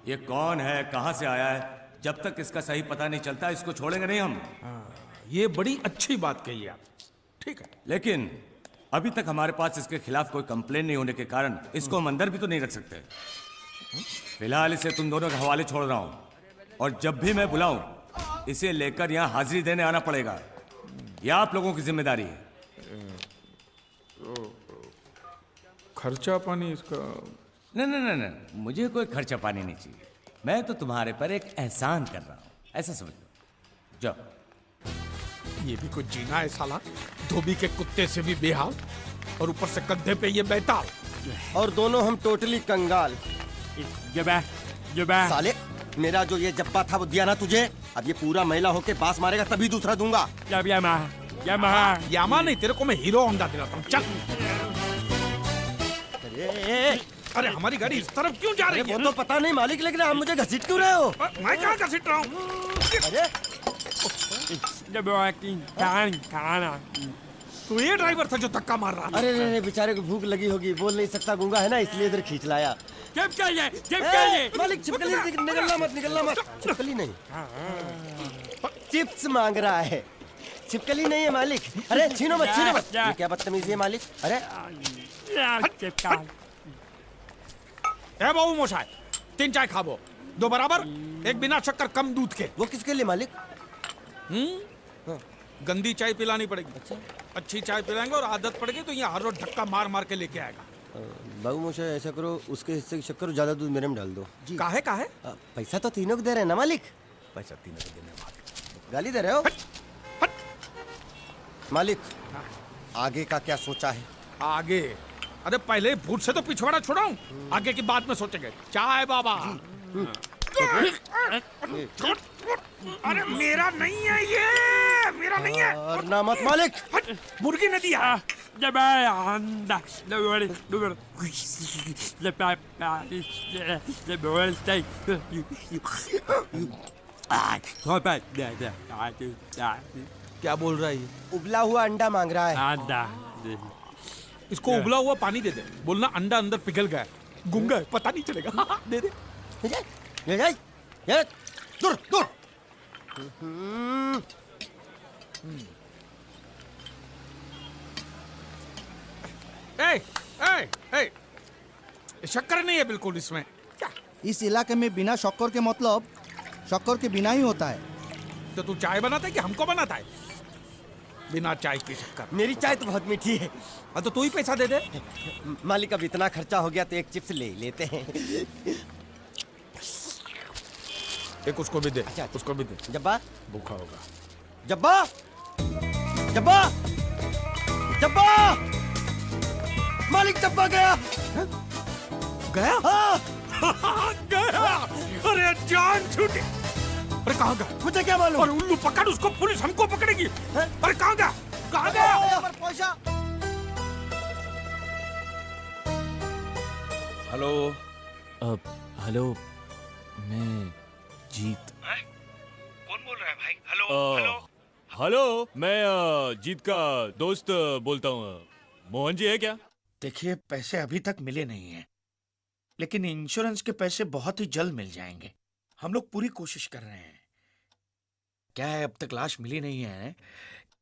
ये कौन है, कहां से आया है? जब तक इसका सही पता नहीं चलता इसको छोड़ेंगे नहीं हम।
ये बड़ी अच्छी बात कही आप। ठीक है,
लेकिन अभी तक हमारे पास इसके खिलाफ कोई कंप्लेन नहीं होने के कारण इसको हम अंदर भी तो नहीं रख सकते। फिलहाल इसे तुम दोनों के हवाले छोड़ रहा हूं, और जब भी मैं बुलाऊं इसे लेकर यहां हाजिरी देने आना पड़ेगा। यह आप लोगों की जिम्मेदारी है।
खर्चा पानी इसका?
नहीं, मुझे कोई खर्चा पानी नहीं चाहिए। मैं तो तुम्हारे पर एक एहसान कर रहा हूं, ऐसा समझ लो। जाओ।
ये भी कुछ जीना है साला, धोबी के कुत्ते से भी बेहाल, और ऊपर से कंधे पे ये बैताल,
और दोनों हम टोटली कंगाल। साले, मेरा जो ये जब्बा था वो दिया ना तुझे, अब ये पूरा महिला होके बास मारेगा तभी दूसरा दूंगा।
यामा नहीं, तेरे को मैं हीरो होंडा दिलाता हूँ। चल। अरे हमारी गाड़ी इस तरफ क्यों जा रही है?
वो तो पता नहीं मालिक, लेकिन आप मुझे घसीट क्यों रहे हो?
मैं कहाँ घसीट रहा हूँ? तू ये ड्राइवर था जो धक्का मार रहा था?
अरे बेचारे को भूख लगी होगी, बोल नहीं सकता, गूंगा है ना, इसलिए इधर खींच लाया। मालिक छिपकली निकलना मत। छिपकली नहीं, चिप्स मांग रहा है, छिपकली नहीं है मालिक। अरे छीनो मत। ये क्या बदतमीजी है मालिक? अरे
ए बाबू मोशाय, 3 चाय खाबो, 2 बराबर, 1 बिना शक्कर कम दूध के।
वो किसके लिए मालिक?
गंदी चाय पिलानी पड़ेगी। अच्छा, अच्छी चाय पिलाएंगे और आदत पड़ेगी तो यहाँ हर रोज धक्का मार मार के लेके आएगा।
बाबू मोशाय, ऐसा करो, उसके हिस्से की शक्कर ज्यादा दूध मेरे में डाल दो।
काहे?
पैसा तो तीनों को दे रहे हैं ना मालिक?
पैसा तीनों को देने वाले।
गाली दे रहे हो मालिक? आगे का क्या सोचा है?
आगे? अरे पहले भूत से तो पिछवाड़ा छुड़ाऊं, आगे की बात में सोचेंगे। चाय बाबा। अरे मेरा नहीं है ये, मेरा नहीं है।
और ना मत मालिक।
मुर्गी ने दिया। क्या बोल रहा है ये?
उबला हुआ अंडा मांग रहा है।
इसको उबला हुआ पानी दे दे, बोलना अंडा अंदर पिघल गया, गुंगा है, पता नहीं चलेगा। दे दे।
ये दूर दूर।
शक्कर नहीं है बिल्कुल इसमें। क्या?
इस इलाके में बिना शक्कर के मतलब शक्कर के बिना ही होता है।
तो तू चाय बनाता है कि हमको बनाता है? बिना चाय की शक्कर।
मेरी चाय तो बहुत मीठी है।
हाँ तो तू ही पैसा दे दे।
मालिक अब इतना खर्चा हो गया तो एक चिप्स ले लेते हैं।
एक उसको भी दे।
अच्छा,
उसको भी दे।
जब्बा
भूखा होगा।
जब्बा जब्बा जब्बा मालिक जब्बा गया।
गया?
हाँ।
गया। अरे जान छूटी। अरे कहाँ गया?
मुझे क्या मालूम?
अरे उल्लू पकड़ उसको, पुलिस हमको पकड़ेगी। अरे कहाँ गया? कहाँ गया?
पैसा।
हेलो।
हेलो, मैं जीत।
कौन बोल रहा है भाई? हेलो।
हेलो, मैं जीत का दोस्त बोलता हूँ। मोहन जी है क्या?
देखिए, पैसे अभी तक मिले नहीं हैं, लेकिन इंश्योरेंस के पैसे बहुत ही जल्द मिल जाएंगे। हम लोग पूरी कोशिश कर रहे हैं। क्या है, अब तक लाश मिली नहीं है,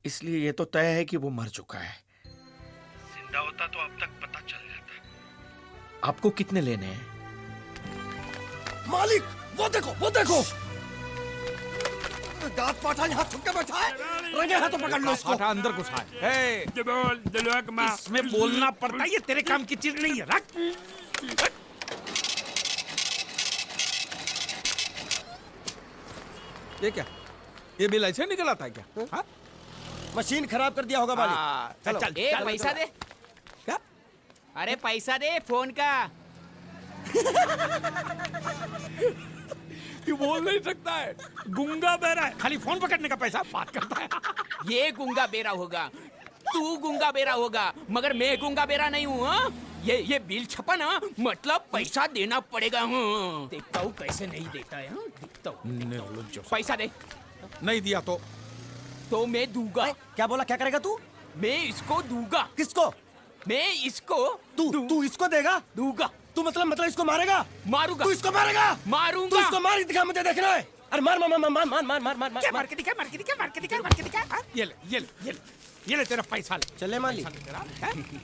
इसलिए ये तो तय है कि वो मर चुका है।
जिंदा होता तो अब तक पता चल जाता।
आपको कितने लेने हैं?
मालिक वो देखो दांत पाठा यहाँ छुप के बैठा है। रंगे हाथों पकड़ लो इसको।
पाठा अंदर घुसा है। इसमें बोलना पड़ता है, ये तेरे काम की चीज नहीं है। रख। ये क्या? ये बिल ऐसे निकल आता है क्या? हाँ?
मशीन खराब कर दिया होगा मालिक।
चल चल चल,
पैसा दे।
क्या?
अरे पैसा दे फोन का।
ये बोल नहीं सकता है, गुंगा बहरा है, खाली फोन पकड़ने का पैसा बात करता है।
ये गुंगा बेरा होगा, तू गुंगा बेरा होगा, मगर मैं गुंगा बेरा नहीं हूँ। हाँ? ये बिल छपा ना, मतलब पैसा देना पड़ेगा। हाँ? देखता हूँ कैसे नहीं देता है। हाँ? देखता हूँ। पैसा दे।
नहीं दिया
तो मैं दूंगा।
क्या बोला? क्या करेगा तू?
मैं इसको दूंगा।
किसको?
मैं इसको
तू इसको देगा?
दूंगा।
तू मतलब इसको मारेगा?
मारूंगा।
तू इसको मारेगा?
मारूंगा।
तू इसको मार के दिखा, मुझे देखना है। अरे मार मार मार मार मार मार मार मार
क्या? मार के दिखा, मार के दिखा, मार के दिखा, मार के दिखा। ये ले, ये ले, ये ले, ये ले तेरा पैसा ले।
चले मालिक।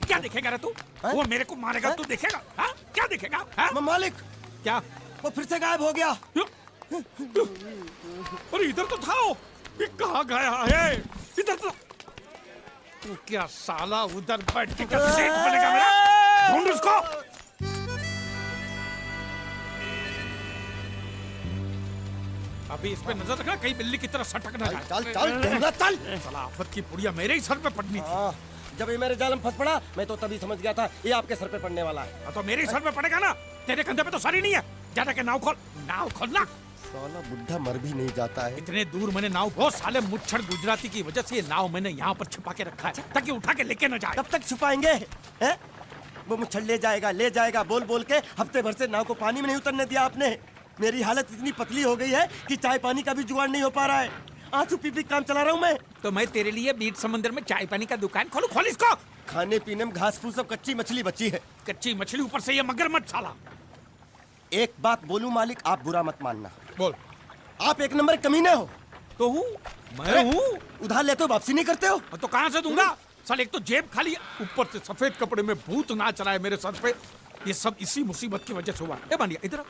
क्या देखेगा रे तू? वो मेरे को मारेगा, तू देखेगा? हाँ? क्या देखेगा?
मालिक
क्या?
वो फिर से गायब हो गया।
अरे इधर तो था वो, ये कहाँ गया है? इधर तो क्या साला उधर बैठ के क्या सेठ बनेगा मेरा? ढूंढ उसको। अभी इस पे नजर रखना, कहीं बिल्ली की तरह सटक ना जाए।
चल चल चल।
साला आफत की पुड़िया मेरे ही सर पे पड़नी थी।
जब ये मेरे जाल में फंस पड़ा, मैं तो तभी समझ गया था ये आपके सर पे पड़ने वाला है।
तो मेरे ही सर पे पड़ेगा ना, तेरे कंधे पे तो सर ही नहीं है। जाने के नाव खोल, नाव खोलना।
साला बुढ़ा मर भी नहीं जाता है।
इतने दूर मैंने नाव, बहुत साले मुच्छड़ गुजराती की वजह से ये नाव मैंने यहाँ पर छुपा के रखा है ताकि उठा के लेके न जाए।
कब तक छुपाएंगे? हैं? वो मुच्छड़ ले जाएगा बोल बोल के हफ्ते भर से नाव को पानी में नहीं उतरने दिया आपने। मेरी हालत इतनी पतली हो गई है कि चाय पानी का भी जुगाड़ नहीं हो पा रहा है। आंसू पी पी काम चला रहा हूँ मैं।
तो मैं तेरे लिए बीच समंदर में चाय पानी का दुकान खोलूं? खोल इसको।
खाने पीने में घास फूस सब कच्ची मछली बची है।
कच्ची मछली, ऊपर से ये मगरमच्छ साला।
एक बात बोलूं मालिक, आप बुरा मत मानना।
बोल।
आप एक नंबर कमीने हो।
तो हूँ मैं हूँ।
उधार लेते हो, वापसी नहीं करते हो।
तो कहाँ से दूंगा? साले एक तो जेब खाली है, ऊपर से सफेद कपड़े में भूत नाच रहा है मेरे सर पे। ये सब इसी मुसीबत की वजह से हुआ। ए मानिया इधर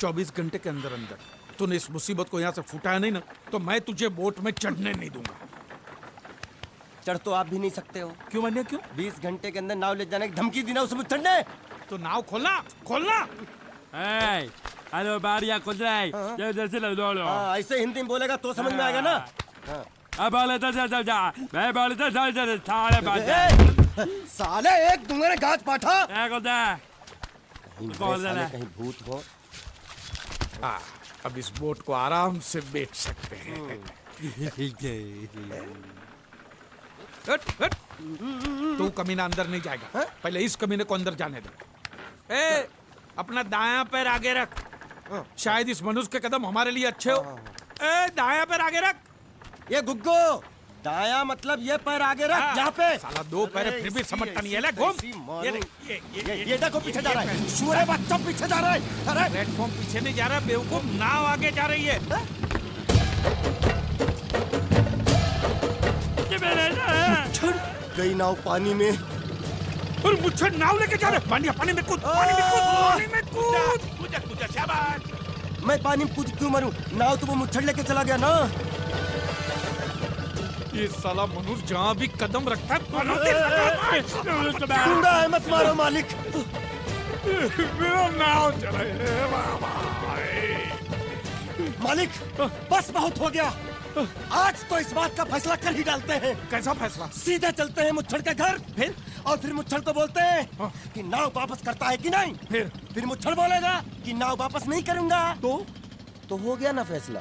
24 घंटे के अंदर अंदर तूने इस मुसीबत को यहाँ से फुटाया नहीं ना, तो मैं तुझे बोट में चढ़ने नहीं दूंगा।
चढ़ तो आप भी नहीं सकते हो।
क्यों मानिया, क्यों?
20 घंटे के अंदर नाव ले जाने की धमकी दी ना उसे चढ़ने।
तो नाव खोलना, खोलना।
हेलो बारिया खोल रहा है।
ऐसे हिंदी में बोलेगा तो समझ में आएगा ना।
अब
साले एक दूंगे गाज पाठा।
कहीं
भूत हो।
अब इस बोट को आराम से बेच सकते हैं। हट, हट। तू कमीना अंदर नहीं जाएगा, पहले इस कमीने को अंदर जाने दे। ए, अपना दायां पैर आगे रख, शायद इस मनुष्य के कदम हमारे लिए अच्छे हो। ए, दायां पैर आगे रख।
ये गुग्गो, दाया मतलब ये पैर आगे रख, यहाँ पे।
साला दो पैर फिर भी समझता नहीं है। ले घूम।
ये देखो पीछे जा रहा है, सूरे बच्चा पीछे जा रहा है। अरे
प्लेटफॉर्म पीछे नहीं जा रहा, बेवकूफ, नाव आगे जा रही है।
गई नाव पानी में।
और मुझे नाव लेके जा रहे, पानी में कूद, पानी में कूद, पानी में कूद।
कूद शाबाश।
मैं पानी में कूद क्यों मरूं? नाव तो वो मुच्छड़ लेके चला गया ना।
ये साला मनुष्य जहाँ भी कदम रखता है
गुंडा है, मत मारो मालिक।
मेरा नाव चला।
मालिक बस बहुत हो गया, आज तो इस बात का फैसला कर ही डालते हैं।
कैसा फैसला?
सीधे चलते हैं मुच्छड़ के घर, फिर मुच्छड़ को बोलते हैं कि नाव वापस करता है कि नहीं। फिर मुच्छड़ बोलेगा कि नाव वापस नहीं करूंगा। तो हो गया ना फैसला।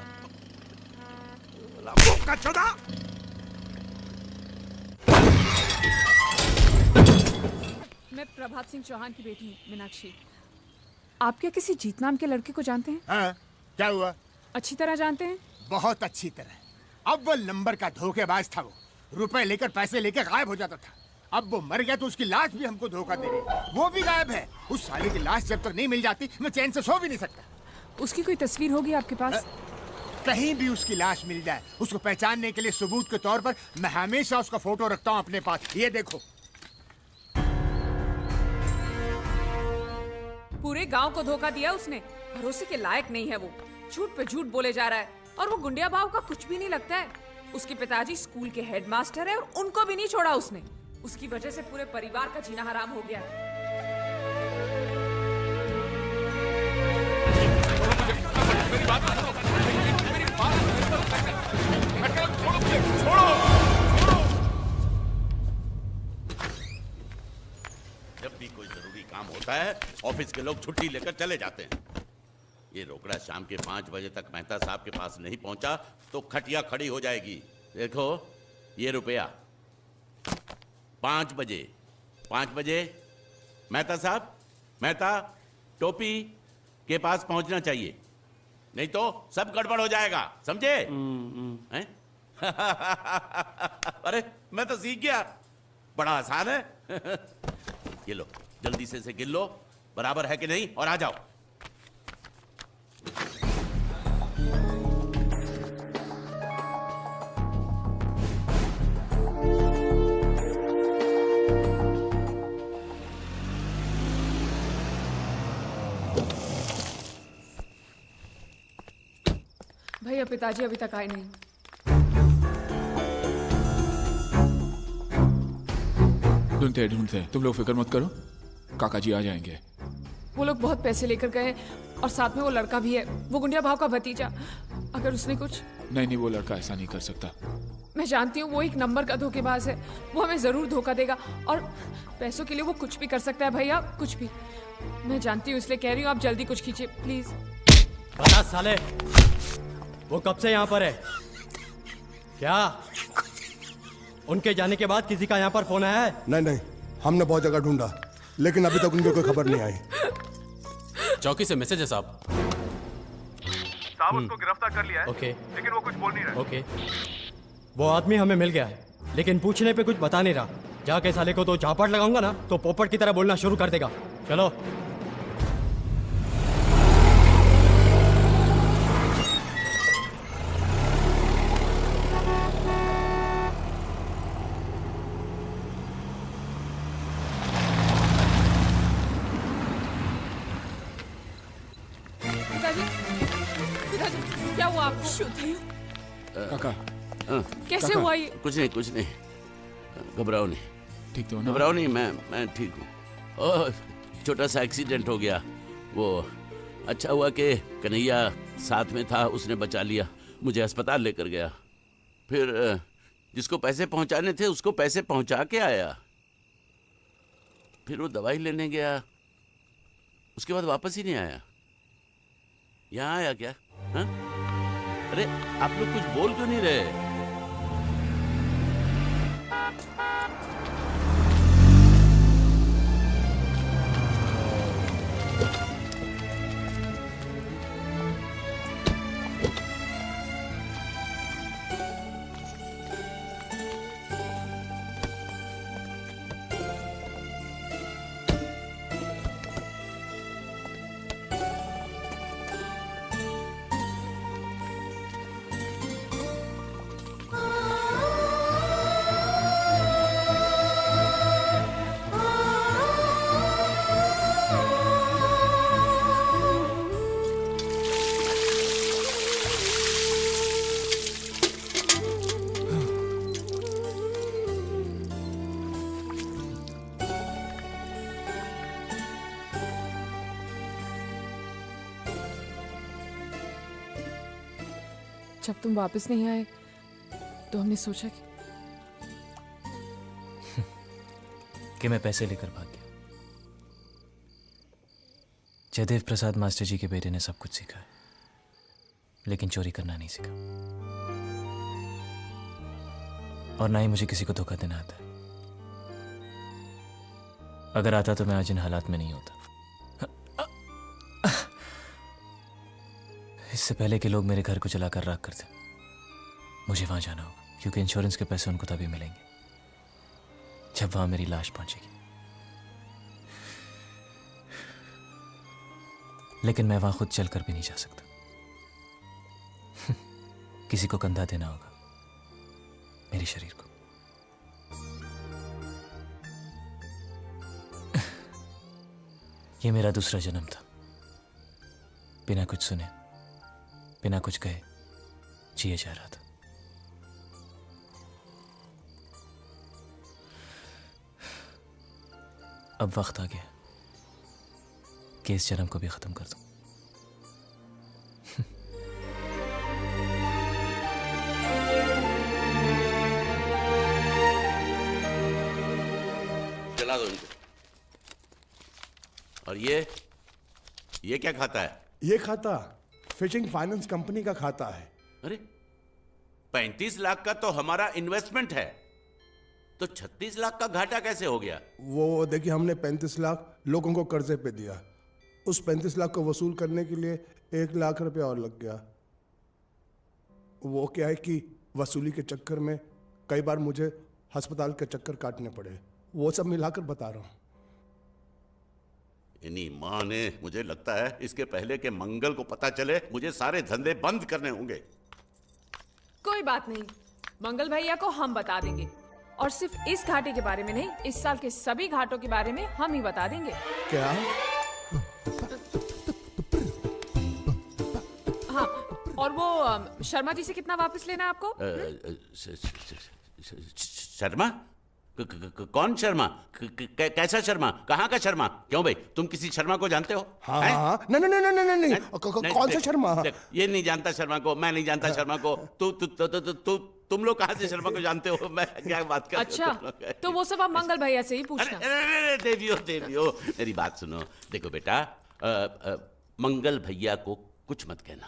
मैं प्रभात सिंह चौहान की बेटी हूँ, मीनाक्षी। आप क्या किसी जीत नाम के लड़के को जानते हैं?
हाँ, क्या हुआ?
अच्छी तरह जानते हैं?
बहुत अच्छी तरह। अव्वल नंबर का धोखेबाज था वो, रुपए लेकर पैसे लेकर गायब हो जाता था। अब वो मर गया तो उसकी लाश भी हमको धोखा दे रही, वो भी गायब है। उस साले की लाश जब तक नहीं मिल जाती मैं चैन से सो भी नहीं सकता।
उसकी कोई तस्वीर होगी आपके पास?
कहीं भी उसकी लाश मिल जाए, उसको पहचानने के लिए सबूत के तौर पर मैं हमेशा उसका फोटो रखता हूँ अपने पास। ये देखो।
पूरे गांव को धोखा दिया उसने। भरोसे के लायक नहीं है वो, झूठ पे झूठ बोले जा रहा है। और वो गुंडिया भाव का कुछ भी नहीं लगता है। उसके पिताजी स्कूल के हेडमास्टर है और उनको भी नहीं छोड़ा उसने। उसकी वजह से पूरे परिवार का जीना हराम हो गया है।
जब भी कोई जरूरी काम होता है ऑफिस के लोग छुट्टी लेकर चले जाते हैं। ये रोकड़ा शाम के 5 बजे तक मेहता साहब के पास नहीं पहुंचा तो खटिया खड़ी हो जाएगी। देखो ये रुपया 5 बजे मेहता साहब, मेहता टोपी के पास पहुंचना चाहिए, नहीं तो सब गड़बड़ हो जाएगा, समझे? हैं? अरे मैं तो सीख गया, बड़ा आसान है। ये लो, जल्दी से इसे गिन लो, बराबर है कि नहीं, और आ जाओ।
भैया पिताजी अभी तक आए नहीं।
ढूंढते, तुम लोग फिक्र मत करो, काका जी आ जाएंगे।
वो लोग बहुत पैसे लेकर गए और साथ में वो लड़का भी है, वो गुंडिया भाव का भतीजा। अगर उसने कुछ...
नहीं, वो लड़का ऐसा नहीं कर सकता।
मैं जानती हूँ वो एक नंबर का धोखेबाज है, वो हमें जरूर धोखा देगा और पैसों के लिए वो कुछ भी कर सकता है भैया, कुछ भी। मैं जानती हूँ, इसलिए कह रही हूँ आप जल्दी कुछ कीजिए प्लीज।
बता साले, वो कब से यहाँ पर है? क्या उनके जाने के बाद किसी का यहाँ पर फोन आया है?
नहीं, हमने बहुत जगह ढूंढा लेकिन अभी तक उनकी कोई खबर नहीं आई।
चौकी से मैसेज है साहब।
उसको गिरफ्तार कर लिया है।
ओके।
लेकिन वो कुछ बोल नहीं रहा।
ओके, वो आदमी हमें मिल गया है लेकिन पूछने पे कुछ बता नहीं रहा। जाके साले को तो झापड़ लगाऊंगा ना तो पोपट की तरह बोलना शुरू कर देगा। चलो।
क्या हुआ आपको?
काका
कैसे हुआ ये?
कुछ नहीं, घबराओ नहीं।
ठीक तो ना?
घबराओ नहीं, मैं ठीक हूँ। छोटा सा एक्सीडेंट हो गया, वो अच्छा हुआ कि कन्हैया साथ में था, उसने बचा लिया, मुझे अस्पताल लेकर गया। फिर जिसको पैसे पहुंचाने थे उसको पैसे पहुंचा के आया। फिर वो दवाई लेने गया, उसके बाद वापस ही नहीं आया। यहाँ आया क्या? हाँ? अरे आप लोग कुछ बोल क्यों नहीं रहे?
जब तुम वापस नहीं आए तो हमने सोचा
कि मैं पैसे लेकर भाग गया। जयदेव प्रसाद मास्टर जी के बेटे ने सब कुछ सीखा है, लेकिन चोरी करना नहीं सीखा, और ना ही मुझे किसी को धोखा देना आता है। अगर आता तो मैं आज इन हालात में नहीं होता। इससे पहले कि लोग मेरे घर को जलाकर राख कर दें, मुझे वहां जाना होगा, क्योंकि इंश्योरेंस के पैसे उनको तभी मिलेंगे जब वहां मेरी लाश पहुंचेगी। लेकिन मैं वहां खुद चलकर भी नहीं जा सकता। किसी को कंधा देना होगा, मेरे शरीर को। यह मेरा दूसरा जन्म था। बिना कुछ सुने, बिना कुछ कहे जिए जा रहा था। अब वक्त आ गया कि इस जन्म को भी खत्म कर दूं।
जला दो इनको। और ये क्या खाता है?
ये खाता फिशिंग फाइनेंस कंपनी का खाता है।
अरे 35 लाख का तो हमारा इन्वेस्टमेंट है, तो 36 लाख का घाटा कैसे हो गया?
वो देखिए, हमने 35 लाख लोगों को कर्जे पे दिया। उस 35 लाख को वसूल करने के लिए 1 लाख रुपया और लग गया। वो क्या है कि वसूली के चक्कर में कई बार मुझे अस्पताल के चक्कर काटने पड़े। वो सब मिलाकर बता रहा हूँ।
इन्हीं माँ ने, मुझे लगता है इसके पहले के मंगल को पता चले, मुझे सारे धंधे बंद करने होंगे।
कोई बात नहीं, मंगल भैया को हम बता देंगे, और सिर्फ इस घाटे के बारे में नहीं, इस साल के सभी घाटों के बारे में हम ही बता देंगे।
क्या?
हाँ, और वो शर्मा जी से कितना वापस लेना है आपको?
शर्मा? कौन शर्मा? कैसा शर्मा? कहाँ का शर्मा? क्यों भाई, तुम किसी शर्मा को जानते हो?
हाँ हाँ, नहीं, कौन सा शर्मा?
ये नहीं जानता शर्मा को, मैं नहीं जानता शर्मा को। तुम लोग कहाँ से शर्मा को जानते हो? मैं क्या बात कर?
अच्छा, तो वो सब आप मंगल भैया से ही पूछना।
अरे देवियो, मेरी बात सुनो। देखो बेटा, मंगल भैया को कुछ मत कहना।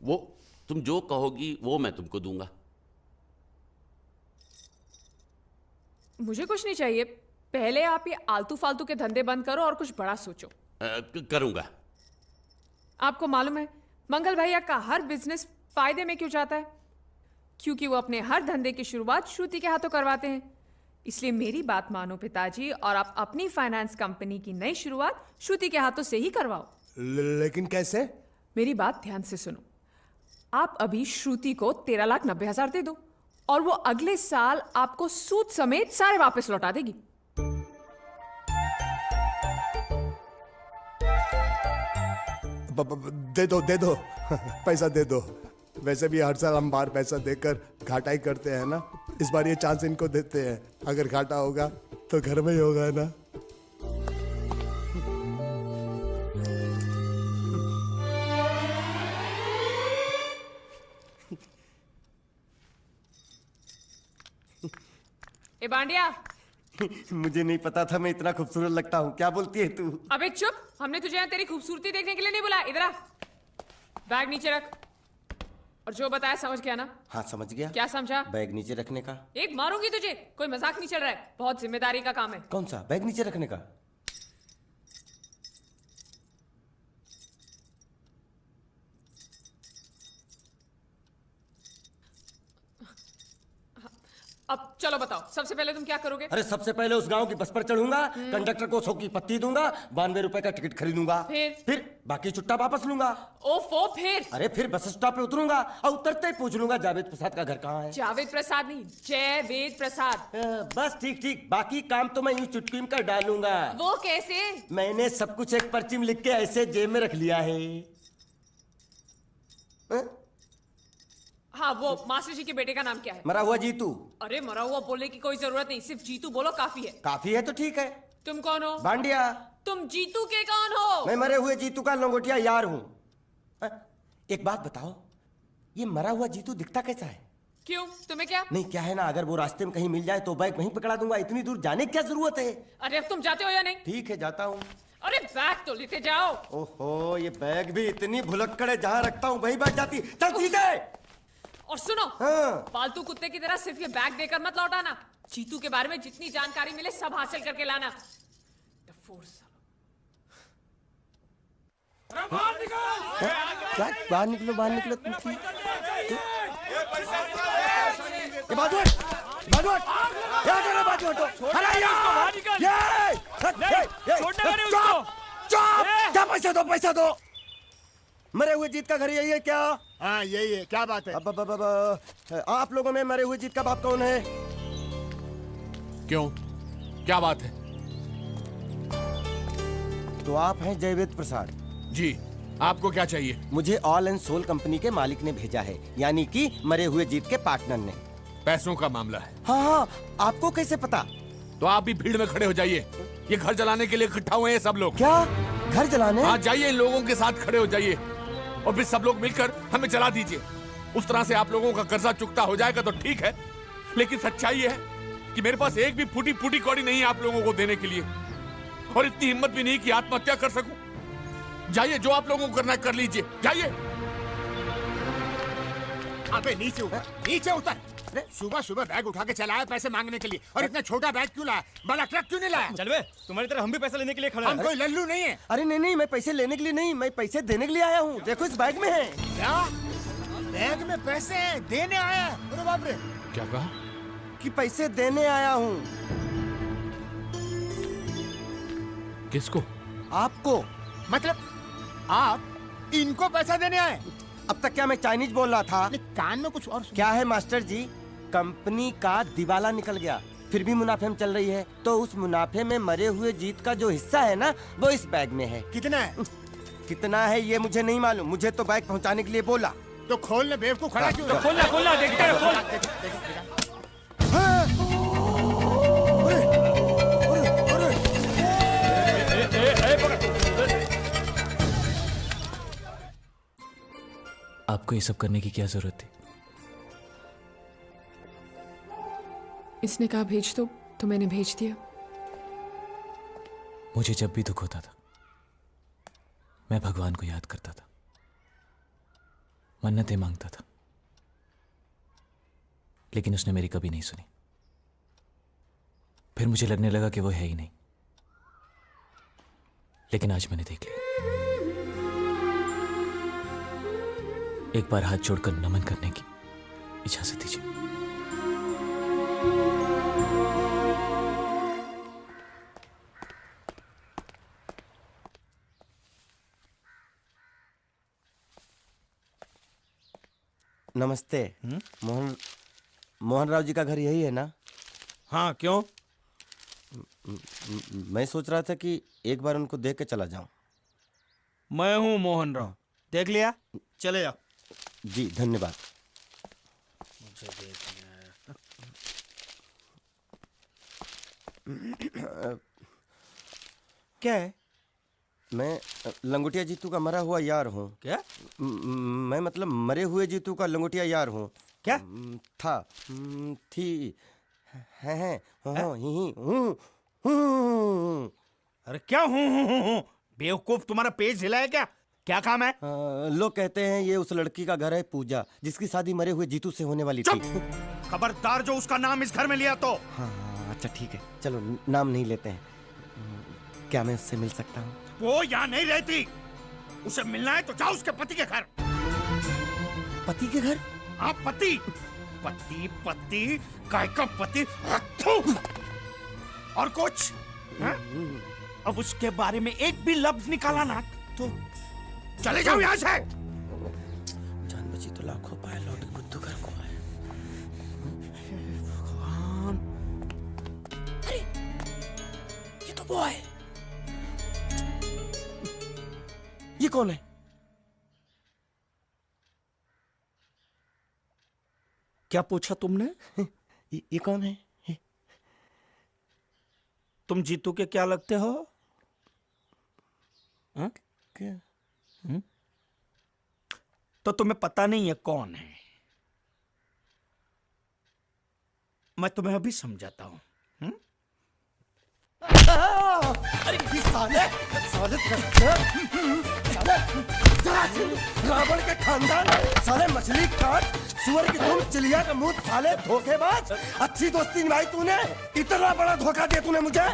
वो तुम जो कहोगी वो मैं तुमको दूंगा।
मुझे कुछ नहीं चाहिए, पहले आप ये आलतू फालतू के धंधे बंद करो और कुछ बड़ा सोचो।
करूंगा।
आपको मालूम है मंगल भैया का हर बिजनेस फायदे में क्यों जाता है? क्योंकि वो अपने हर धंधे की शुरुआत श्रुति के हाथों करवाते हैं। इसलिए मेरी बात मानो पिताजी, और आप अपनी फाइनेंस कंपनी की नई शुरुआत श्रुति के हाथों से ही करवाओ।
लेकिन कैसे?
मेरी बात ध्यान से सुनो। आप अभी श्रुति को 13,90,000 दे दो, और वो अगले साल आपको सूद समेत सारे वापस लौटा देगी।
दे दो पैसा दे दो। वैसे भी हर साल हम बाहर पैसा देकर घाटा ही करते हैं ना। इस बार ये चांस इनको देते हैं, अगर घाटा होगा तो घर में ही होगा ना।
ए बांडिया,
मुझे नहीं पता था मैं इतना खूबसूरत लगता हूँ। क्या बोलती है तू?
अबे चुप, हमने तुझे यहाँ तेरी खूबसूरती देखने के लिए नहीं बुलाया। इधर आ। बैग नीचे रख। और जो बताया समझ गया ना?
हाँ समझ गया।
क्या समझा?
बैग नीचे रखने का।
एक मारूंगी तुझे, कोई मजाक नहीं चल रहा है, बहुत जिम्मेदारी का काम है।
कौन सा? बैग नीचे रखने का।
अब चलो बताओ, सबसे पहले तुम क्या करोगे?
अरे सबसे पहले उस गांव की बस पर चढ़ूंगा, कंडक्टर को 100 की पत्ती दूंगा, 92 रुपए का टिकट खरीदूंगा, फिर बाकी चुट्टा वापस लूंगा।
ओफो, फिर?
अरे फिर बस स्टॉप पे उतरूंगा और उतरते ही पूछ लूंगा जावेद प्रसाद का घर कहाँ है।
जावेद प्रसाद नहीं, जयवेद प्रसाद।
बस ठीक ठीक, बाकी काम तो मैं यूं चुटकी में कर डालूंगा।
वो कैसे?
मैंने सब कुछ एक पर्ची में लिख के ऐसे जेब में रख लिया है।
हाँ, वो मास्टर जी के बेटे का नाम क्या है?
मरा हुआ जीतू।
अरे मरा हुआ बोलने की कोई जरूरत नहीं, सिर्फ जीतू बोलो काफी है।
काफी है तो ठीक है।
तुम कौन हो?
बांडिया।
तुम जीतू के कौन हो?
मैं मरे हुए जीतू का लंगोटिया यार हूँ। एक बात बताओ, ये मरा हुआ जीतू दिखता कैसा है?
क्यों, तुम्हें क्या?
नहीं क्या है ना, अगर वो रास्ते में कहीं मिल जाए तो बैग वहीं पकड़ा दूंगा, इतनी दूर जाने की क्या जरूरत है?
अरे अब तुम जाते हो या नहीं?
ठीक है जाता हूँ।
अरे बैग तो लेते जाओ।
ओहो, ये बैग भी इतनी भुलक्कड़ है, जहाँ रखता हूँ वहीं बैठ जाती। चल ठीक है।
और सुनो,
हाँ।
पालतू कुत्ते की तरह सिर्फ ये बैग देकर मत लौटाना। जीतू के बारे में जितनी जानकारी मिले सब हासिल करके लाना।
क्या बाहर निकलो, बाहर निकलो तुम। ये बाजू हट, बाजू हट, यहाँ चलो, बाजू हटो। अरे यार, क्या पैसा दो, पैसा दो। मरे हुए जीत का घर यही है क्या?
हाँ यही है, क्या बात है?
अब आप लोगों में मरे हुए जीत का बाप कौन है?
क्यों, क्या बात है?
तो आप हैं जयवेद प्रसाद?
जी, आपको क्या चाहिए?
मुझे ऑल एंड सोल कंपनी के मालिक ने भेजा है, यानी कि मरे हुए जीत के पार्टनर ने।
पैसों का मामला है।
हाँ हाँ, आपको कैसे पता?
तो आप भी भीड़ में खड़े हो जाइए, ये घर जलाने के लिए इकट्ठा हुए हैं सब लोग।
क्या घर जलाने?
हाँ जाइए, इन लोगों के साथ खड़े हो जाइए और फिर सब लोग मिलकर हमें जला दीजिए। उस तरह से आप लोगों का कर्जा चुकता हो जाएगा तो ठीक है, लेकिन सच्चाई है कि मेरे पास एक भी फूटी फूटी कौड़ी नहीं है आप लोगों को देने के लिए, और इतनी हिम्मत भी नहीं कि आत्महत्या कर सकूं। जाइए, जो आप लोगों को करना है कर लीजिए, जाइए।
अबे नीचे उतर, नीचे उतर। सुबह सुबह बैग उठा के चला है पैसे मांगने के लिए, और इतना छोटा बैग क्यों लाया? बड़ा ट्रक क्यों नहीं लाया?
चल बे, तुम्हारी तरह हम भी पैसे लेने के लिए खड़े हैं।
हम कोई लल्लू नहीं है।
अरे नहीं नहीं, मैं पैसे लेने के लिए नहीं, मैं पैसे देने के लिए आया हूँ। देखो इस बैग में है।
क्या बैग में पैसे हैं? देने आया है? अरे बाप रे।
क्या कहा?
कि पैसे देने आया हूँ।
किसको?
आपको।
मतलब आप इनको पैसा देने आए?
अब तक क्या मैं चाइनीज बोल रहा था?
कान में कुछ और
क्या है मास्टर जी, कंपनी का दिवाला निकल गया, फिर भी मुनाफे में चल रही है, तो उस मुनाफे में मरे हुए जीत का जो हिस्सा है ना, वो इस बैग में है।
कितना है?
कितना है ये मुझे नहीं मालूम, मुझे तो बैग पहुंचाने के लिए बोला।
तो खोलने बेवकूफ खड़ा क्यों?
तो खोलना खोलना, देखते रहो, खोल। आपको ये सब करने की क्या जरूरत थी?
इसने कहा भेज दो तो मैंने भेज दिया।
मुझे जब भी दुख होता था मैं भगवान को याद करता था, मन्नतें मांगता था, लेकिन उसने मेरी कभी नहीं सुनी। फिर मुझे लगने लगा कि वो है ही नहीं, लेकिन आज मैंने देख लिया। एक बार हाथ जोड़कर नमन करने की इजाजत दीजिए।
नमस्ते। मोहन राव जी का घर यही है ना?
हाँ, क्यों?
मैं सोच रहा था कि एक बार उनको देख के चला जाऊं।
मैं हूँ मोहन राव, देख लिया, चले जाओ।
जी धन्यवाद।
क्या है?
मैं लंगोटिया जीतू का मरा हुआ यार हूँ।
क्या?
मैं मतलब मरे हुए जीतू का लंगोटिया यार हूँ।
क्या?
था, थी, है, हूँ।
अरे क्या हूँ? बेवकूफ, तुम्हारा पेज हिला है क्या?
क्या काम है?
लोग कहते हैं ये उस लड़की का घर है पूजा, जिसकी शादी मरे हुए जीतू से होने वाली थी।
खबरदार जो उसका नाम इस घर में लिया तो।
हाँ अच्छा ठीक है, चलो नाम नहीं लेते हैं। क्या मैं उससे मिल सकता हूँ?
वो यहाँ नहीं रहती। उसे मिलना है तो जाओ उसके पति के घर।
पति के घर?
हाँ पति। पति पति काय का पति। और कुछ हाँ? अब उसके बारे में एक भी लफ्ज निकाला ना तो चले जाओ यहाँ से।
जान बची तो लाखों पाए, लौट बुद्धू घर को आए।
भगवान,
अरे ये तो वो है। ये कौन है?
क्या पूछा तुमने?
ये कौन है?
तुम जीतू के क्या लगते हो? हाँ?
क्या?
तो तुम्हें पता नहीं है कौन है? मैं तुम्हें अभी समझाता हूं।
अरे साले साले रावण के खानदान, साले मछली काट सुअर की तुम, चिलिया का मुंह, साले धोखेबाज। अच्छी दोस्ती निभाई तूने, इतना बड़ा धोखा दिया तूने मुझे।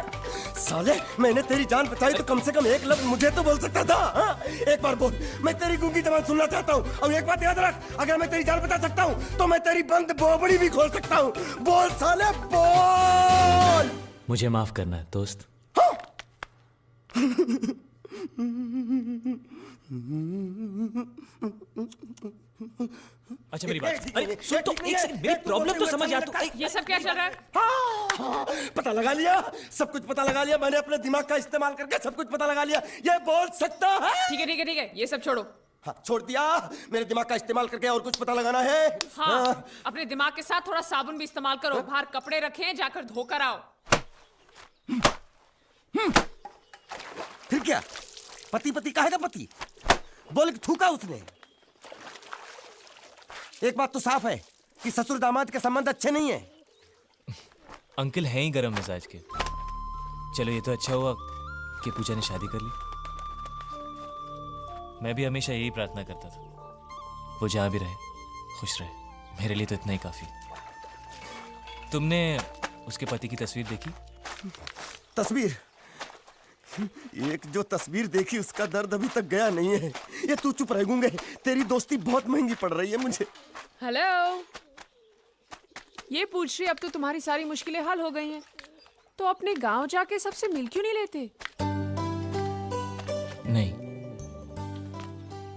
साले मैंने तेरी जान बचाई तो कम से कम एक लफ्ज मुझे तो बोल सकता था। हाँ? एक बार बोल, मैं तेरी गूंगी जबान सुनना चाहता हूँ। और एक बात याद रख, अगर मैं तेरी जान बचा सकता हूँ तो मैं तेरी बंद बोबड़ी भी खोल सकता हूँ। बोल साले बोल।
मुझे माफ करना है दोस्त। अच्छा मेरी बात, अरे सुन तो एक सेकंड, मेरी प्रॉब्लम तो समझ यार तू।
ये सब क्या चल रहा है?
हाँ, पता लगा लिया, सब कुछ पता लगा लिया मैंने, अपने दिमाग का इस्तेमाल करके सब कुछ पता लगा लिया। ये बोल सकता है?
ठीक है ठीक है ठीक है, ये सब छोड़ो।
हाँ छोड़ दिया, मेरे दिमाग का इस्तेमाल करके और कुछ पता लगाना है।
हाँ, अपने दिमाग के साथ थोड़ा साबुन भी इस्तेमाल करो। बाहर कपड़े रखे, जाकर धोकर आओ।
फिर क्या? पति पति काहे का पति? बोल के थूका उसने। एक बात तो साफ है कि ससुर दामाद के संबंध अच्छे नहीं है।
अंकल हैं ही गरम मिजाज के। चलो ये तो अच्छा हुआ कि पूजा ने शादी कर ली। मैं भी हमेशा यही प्रार्थना करता था, वो जहां भी रहे खुश रहे। मेरे लिए तो इतना ही काफी। तुमने उसके पति की तस्वीर देखी?
तस्वीर? एक जो तस्वीर देखी उसका दर्द अभी तक गया नहीं है। ये तू चुप रह गूंगे, तेरी दोस्ती बहुत महंगी पड़ रही है मुझे।
हेलो, ये पूछ रही अब तो तुम्हारी सारी मुश्किलें हल हो गई हैं, तो अपने गांव जाके सबसे मिल क्यों नहीं लेते?
नहीं,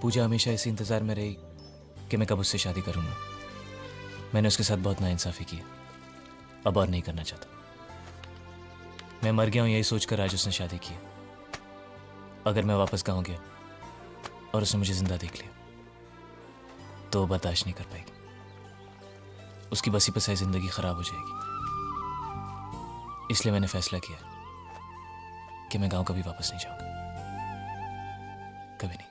पूजा हमेशा इसी इंतजार में रही कि मैं कब उससे शादी करूंगा। मैंने उसके साथ बहुत नाइंसाफी की, अब और नहीं करना चाहता। मैं मर गया हूं यही सोचकर आज उसने शादी की। अगर मैं वापस गांव गया और उसने मुझे जिंदा देख लिया तो वो बर्दाश्त नहीं कर पाएगी। उसकी बसी बसाई जिंदगी खराब हो जाएगी। इसलिए मैंने फैसला किया कि मैं गांव कभी वापस नहीं जाऊंगा, कभी नहीं।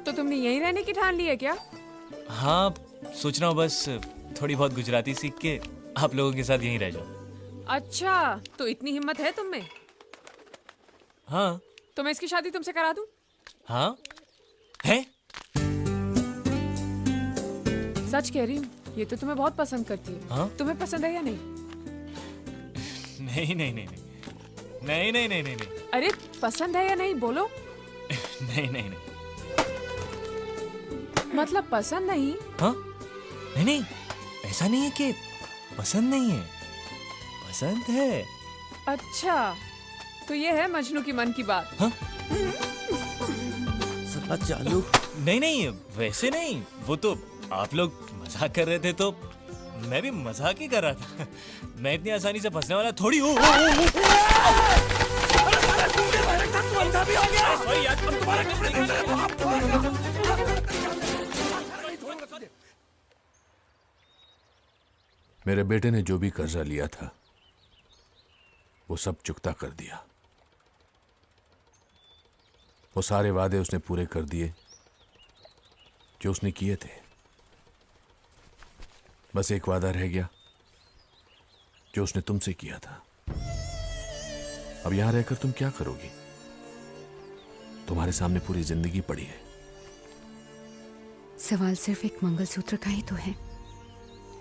तो तुमने यहीं रहने की ठान ली है क्या?
हाँ, सोच रहा हूँ बस थोड़ी बहुत गुजराती सीख के आप लोगों के साथ यहीं रह जाऊं।
अच्छा, तो इतनी हिम्मत है तुम में?
हाँ।
तो मैं इसकी शादी तुमसे करा दूं?
हाँ है?
सच कह रही हूँ, ये तो तुम्हें बहुत पसंद करती है।
हाँ?
तुम्हें पसंद है या नहीं?
नहीं नहीं नहीं नहीं नहीं नहीं नहीं नहीं नहीं।
अरे पसंद है या नहीं बोलो?
नहीं नहीं नहीं।
मतलब पसंद नहीं?
हाँ? नहीं नहीं, ऐसा नहीं है कि पसंद नहीं है, पसंद है।
अच्छा, तो ये है मजनू की मन की बात।
हाँ?
चालू?
नहीं नहीं, वैसे नहीं, वो तो आप लोग मजाक कर रहे थे तो मैं भी मजाक ही कर रहा था। मैं इतनी आसानी से फंसने वाला थोड़ी हूँ।
मेरे बेटे ने जो भी कर्जा लिया था वो सब चुकता कर दिया। वो सारे वादे उसने पूरे कर दिए जो उसने किए थे। बस एक वादा रह गया जो उसने तुमसे किया था। अब यहां रहकर तुम क्या करोगी? तुम्हारे सामने पूरी जिंदगी पड़ी है।
सवाल सिर्फ एक मंगलसूत्र का ही तो है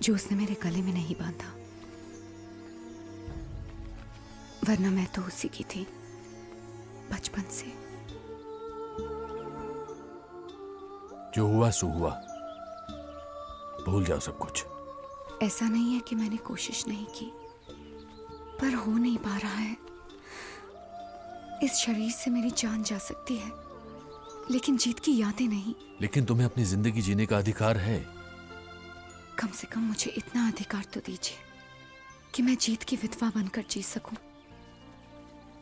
जो उसने मेरे गले में नहीं बांधा, वरना मैं तो उसी की थी बचपन से।
जो हुआ सो हुआ, भूल जाओ सब कुछ।
ऐसा नहीं है कि मैंने कोशिश नहीं की, पर हो नहीं पा रहा है। इस शरीर से मेरी जान जा सकती है, लेकिन जीत की यादें नहीं।
लेकिन तुम्हें अपनी जिंदगी जीने का अधिकार है।
कम से कम मुझे इतना अधिकार तो दीजिए कि मैं जीत की विधवा बनकर जी सकूं।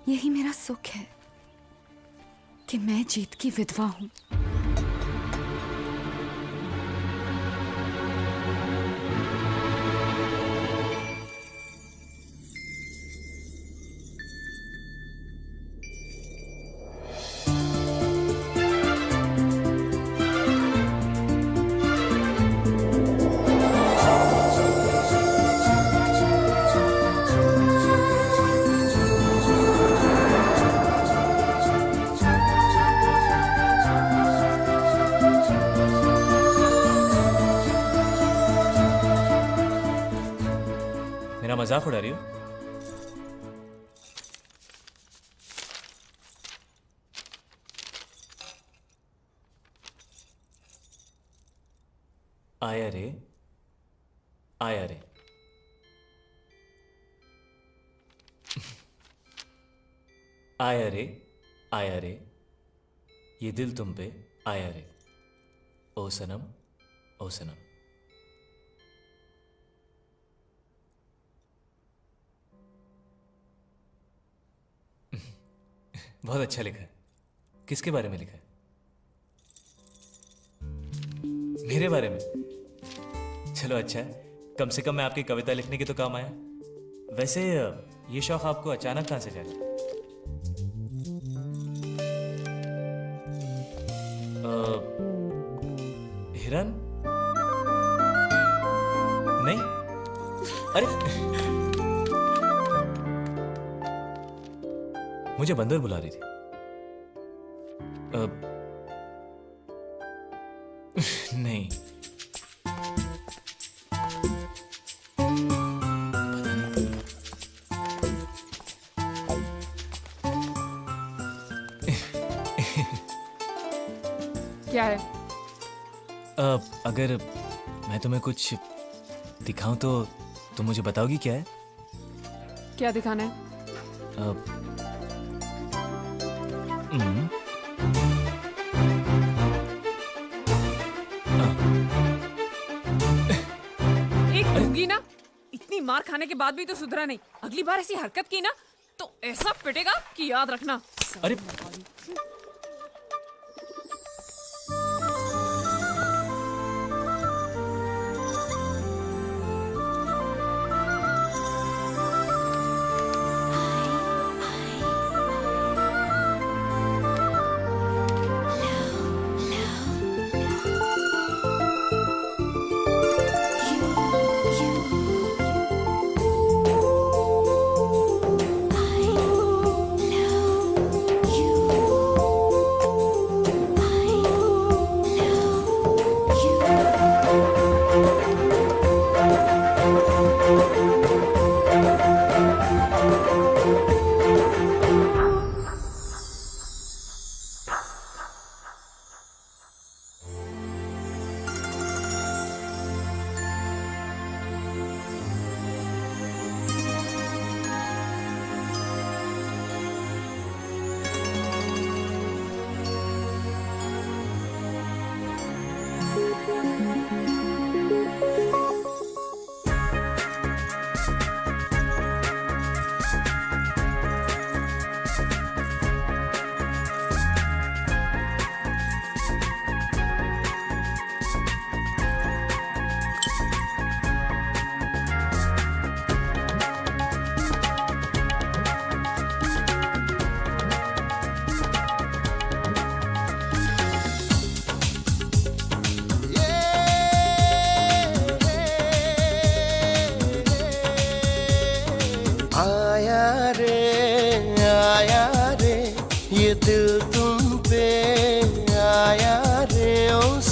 यही मेरा सुख है कि मैं जीत की विधवा हूं।
मेरा मजाक उड़ा रही हो? आया रे, आया रे। आया रे, आया रे, ये दिल तुम पे आया रे। ओ सनम, ओ सनम। बहुत अच्छा लिखा है। किसके बारे में लिखा है? मेरे बारे में? चलो अच्छा है, कम से कम मैं आपकी कविता लिखने के तो काम आया। वैसे ये शौक आपको अचानक कहां से जागा? हिरन? नहीं? अरे मुझे बंदर बुला रही थी। नहीं,
क्या है?
अगर मैं तुम्हें कुछ दिखाऊं तो तुम मुझे बताओगी क्या है?
क्या दिखाना है? एक दूंगी ना, इतनी मार खाने के बाद भी तो सुधरा नहीं। अगली बार ऐसी हरकत की ना तो ऐसा पिटेगा कि याद रखना।
अरे
You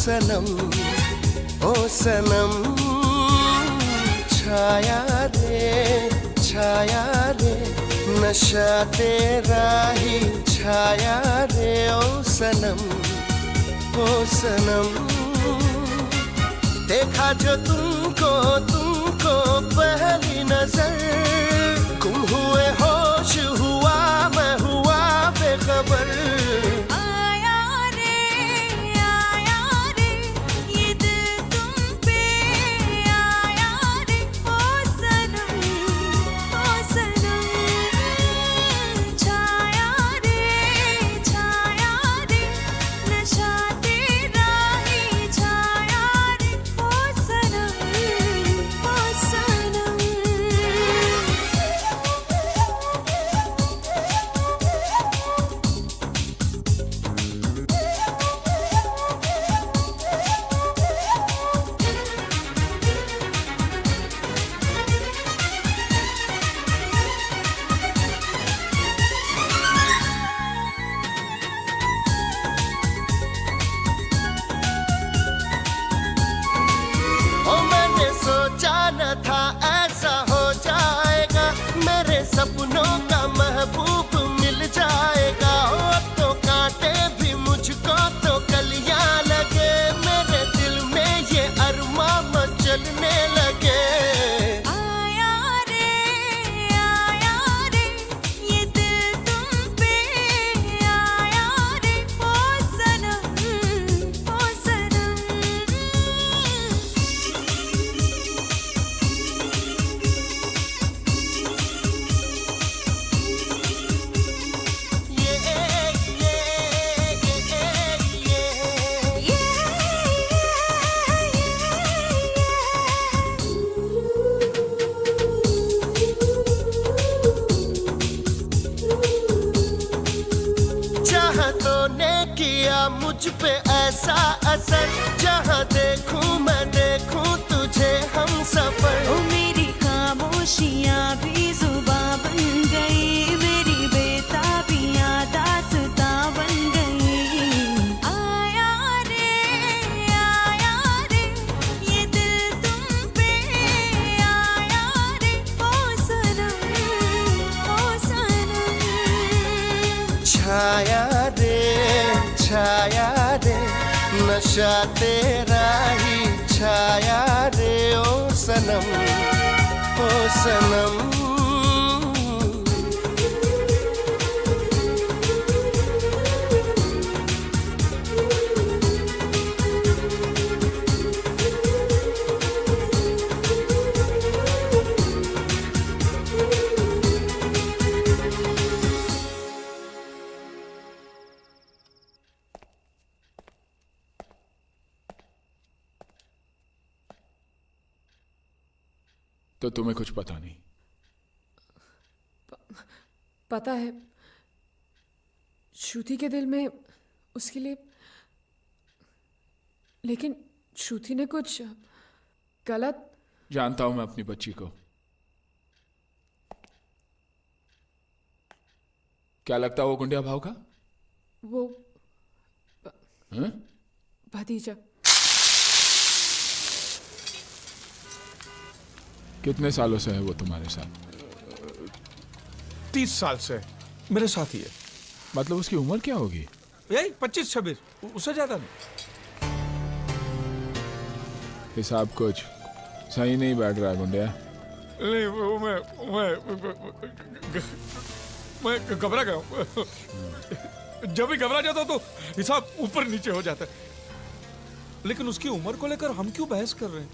सनम ओ सनम छाया रे नशा तेरा ही छाया रे ओ सनम देखा जो तुमको पहली नजर गुम हुए होश हुआ मैं हुआ बेखबर था ऐसा हो जाएगा मेरे सपनों का महबूब मिल जाएगा अब तो कांटे भी मुझको तो कलियां लगे मेरे दिल में ये अरमा मचलने लगे आया रे ये दिल तुम पे आया रे ओ सनम मुझ पे ऐसा असर जहाँ देखूं मैं देखूं तुझे हम सफर ओ मेरी खामोशियाँ भी जुबां बन गई मेरी बेताबियाँ दास्तां बन गई आया रे ये दिल तुम पे आया रे ओ सनम छाया रे नशा तेरा ही छाया रे ओ सनम
तो तुम्हें कुछ पता नहीं?
पता है श्रुति के दिल में उसके लिए, लेकिन श्रुति ने कुछ गलत।
जानता हूं मैं अपनी बच्ची को। क्या लगता है वो गुंडिया भाव का?
वो भतीजा।
कितने सालों से है वो तुम्हारे साथ?
30 साल से मेरे साथ ही है।
मतलब उसकी उम्र क्या होगी?
यही 25-26, उससे ज्यादा नहीं।
हिसाब कुछ सही नहीं बैठ रहा है गुंडिया।
नहीं वो मैं घबरा गया हूँ। जब भी घबरा जाता तो हिसाब ऊपर नीचे हो जाता है। लेकिन उसकी उम्र को लेकर हम क्यों बहस कर रहे हैं?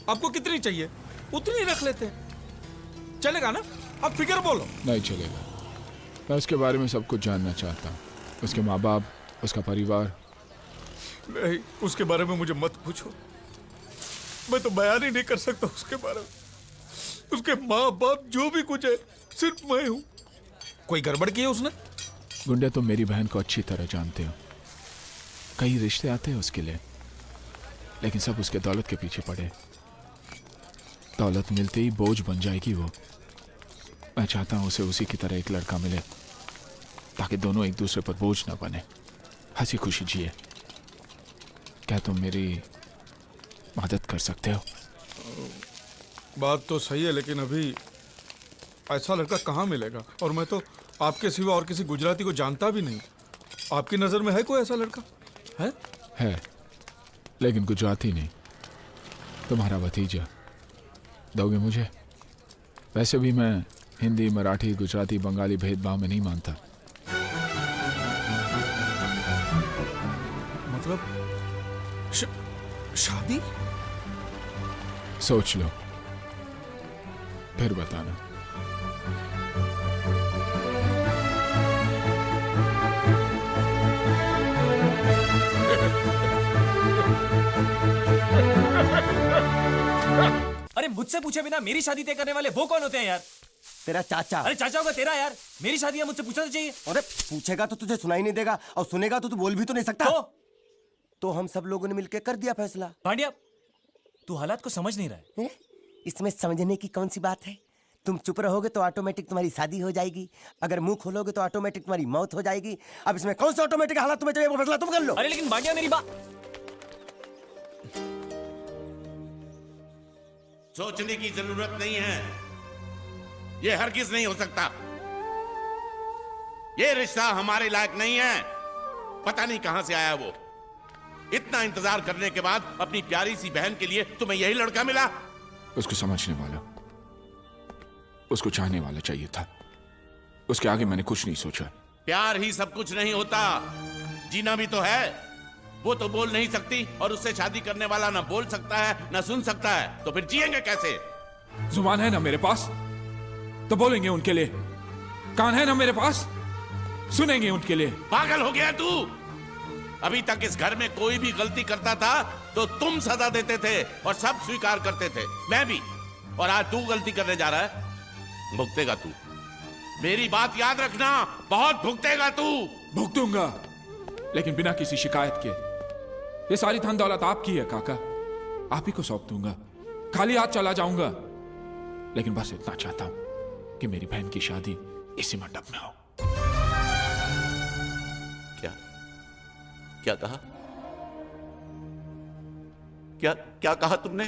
आपको कितनी चाहिए उतनी रख लेते हैं, चलेगा ना? आप फिगर बोलो। नहीं चलेगा, मैं उसके बारे में सब कुछ जानना चाहता हूँ। उसके माँ बाप, उसका परिवार। नहीं, उसके बारे में मुझे मत पूछो, मैं तो बयान ही नहीं कर सकता उसके बारे में। उसके माँ बाप जो भी कुछ है सिर्फ मैं हूँ। कोई गड़बड़ की है उसने? गुंडिया, तुम मेरी बहन को अच्छी तरह जानते हो। कई रिश्ते आते हैं उसके लिए, लेकिन सब उसके दौलत के पीछे पड़े। दौलत मिलते ही बोझ बन जाएगी वो। मैं चाहता हूं उसे उसी की तरह एक लड़का मिले, ताकि दोनों एक दूसरे पर बोझ न बने, हंसी खुशी जिए।
क्या तुम मेरी मदद कर सकते हो?
बात तो सही है, लेकिन अभी ऐसा लड़का कहाँ मिलेगा? और मैं तो आपके सिवा और किसी गुजराती को जानता भी नहीं। आपकी नज़र में है कोई ऐसा लड़का?
है, लेकिन गुजराती नहीं, तुम्हारा भतीजा। दोगे मुझे? वैसे भी मैं हिंदी, मराठी, गुजराती, बंगाली भेदभाव में नहीं मानता।
मतलब शादी?
सोच लो, फिर बताना।
अरे मुझसे पूछे बिना मेरी शादी तय करने वाले वो कौन होते हैं यार?
तेरा चाचा।
अरे चाचा होगा तेरा यार, मेरी शादी है मुझसे पूछना तो चाहिए।
अरे पूछेगा तो तुझे सुनाई नहीं देगा, और सुनेगा तो तू बोल भी तो नहीं सकता। तो हम सब लोगों ने मिलकर कर दिया फैसला।
पांड्या, तू हालात को समझ नहीं रहा है।
इसमें समझने की कौन सी बात है? तुम चुप रहोगे तो ऑटोमेटिक तुम्हारी शादी हो जाएगी, अगर मुंह खोलोगे तो ऑटोमेटिक तुम्हारी मौत हो जाएगी। अब इसमें कौन सा ऑटोमेटिक हालात तुम्हें चाहिए, वो फैसला तुम कर लो।
अरे लेकिन पांड्या मेरी बात।
सोचने की जरूरत नहीं है, ये हरगिज नहीं हो सकता। ये रिश्ता हमारे लायक नहीं है। पता नहीं कहां से आया वो। इतना इंतजार करने के बाद अपनी प्यारी सी बहन के लिए तुम्हें यही लड़का मिला?
उसको समझने वाला, उसको चाहने वाला चाहिए था। उसके आगे मैंने कुछ नहीं सोचा।
प्यार ही सब कुछ नहीं होता, जीना भी तो है। वो तो बोल नहीं सकती, और उससे शादी करने वाला ना बोल सकता है ना सुन सकता है, तो फिर जिएंगे कैसे?
जुबान है ना मेरे पास, तो बोलेंगे उनके लिए। कान है ना मेरे पास, सुनेंगे उनके लिए।
पागल हो गया तू? अभी तक इस घर में कोई भी गलती करता था तो तुम सजा देते थे और सब स्वीकार करते थे, मैं भी। और आज तू गलती करने जा रहा है, भुगतेगा तू। मेरी बात याद रखना, बहुत भुगतेगा तू।
भुगतूंगा, लेकिन बिना किसी शिकायत के। ये सारी धन दौलत आपकी है काका, आप ही को सौंप दूंगा। खाली हाथ चला जाऊंगा, लेकिन बस इतना चाहता हूं कि मेरी बहन की शादी इसी मंडप में हो।
क्या कहा? क्या कहा तुमने?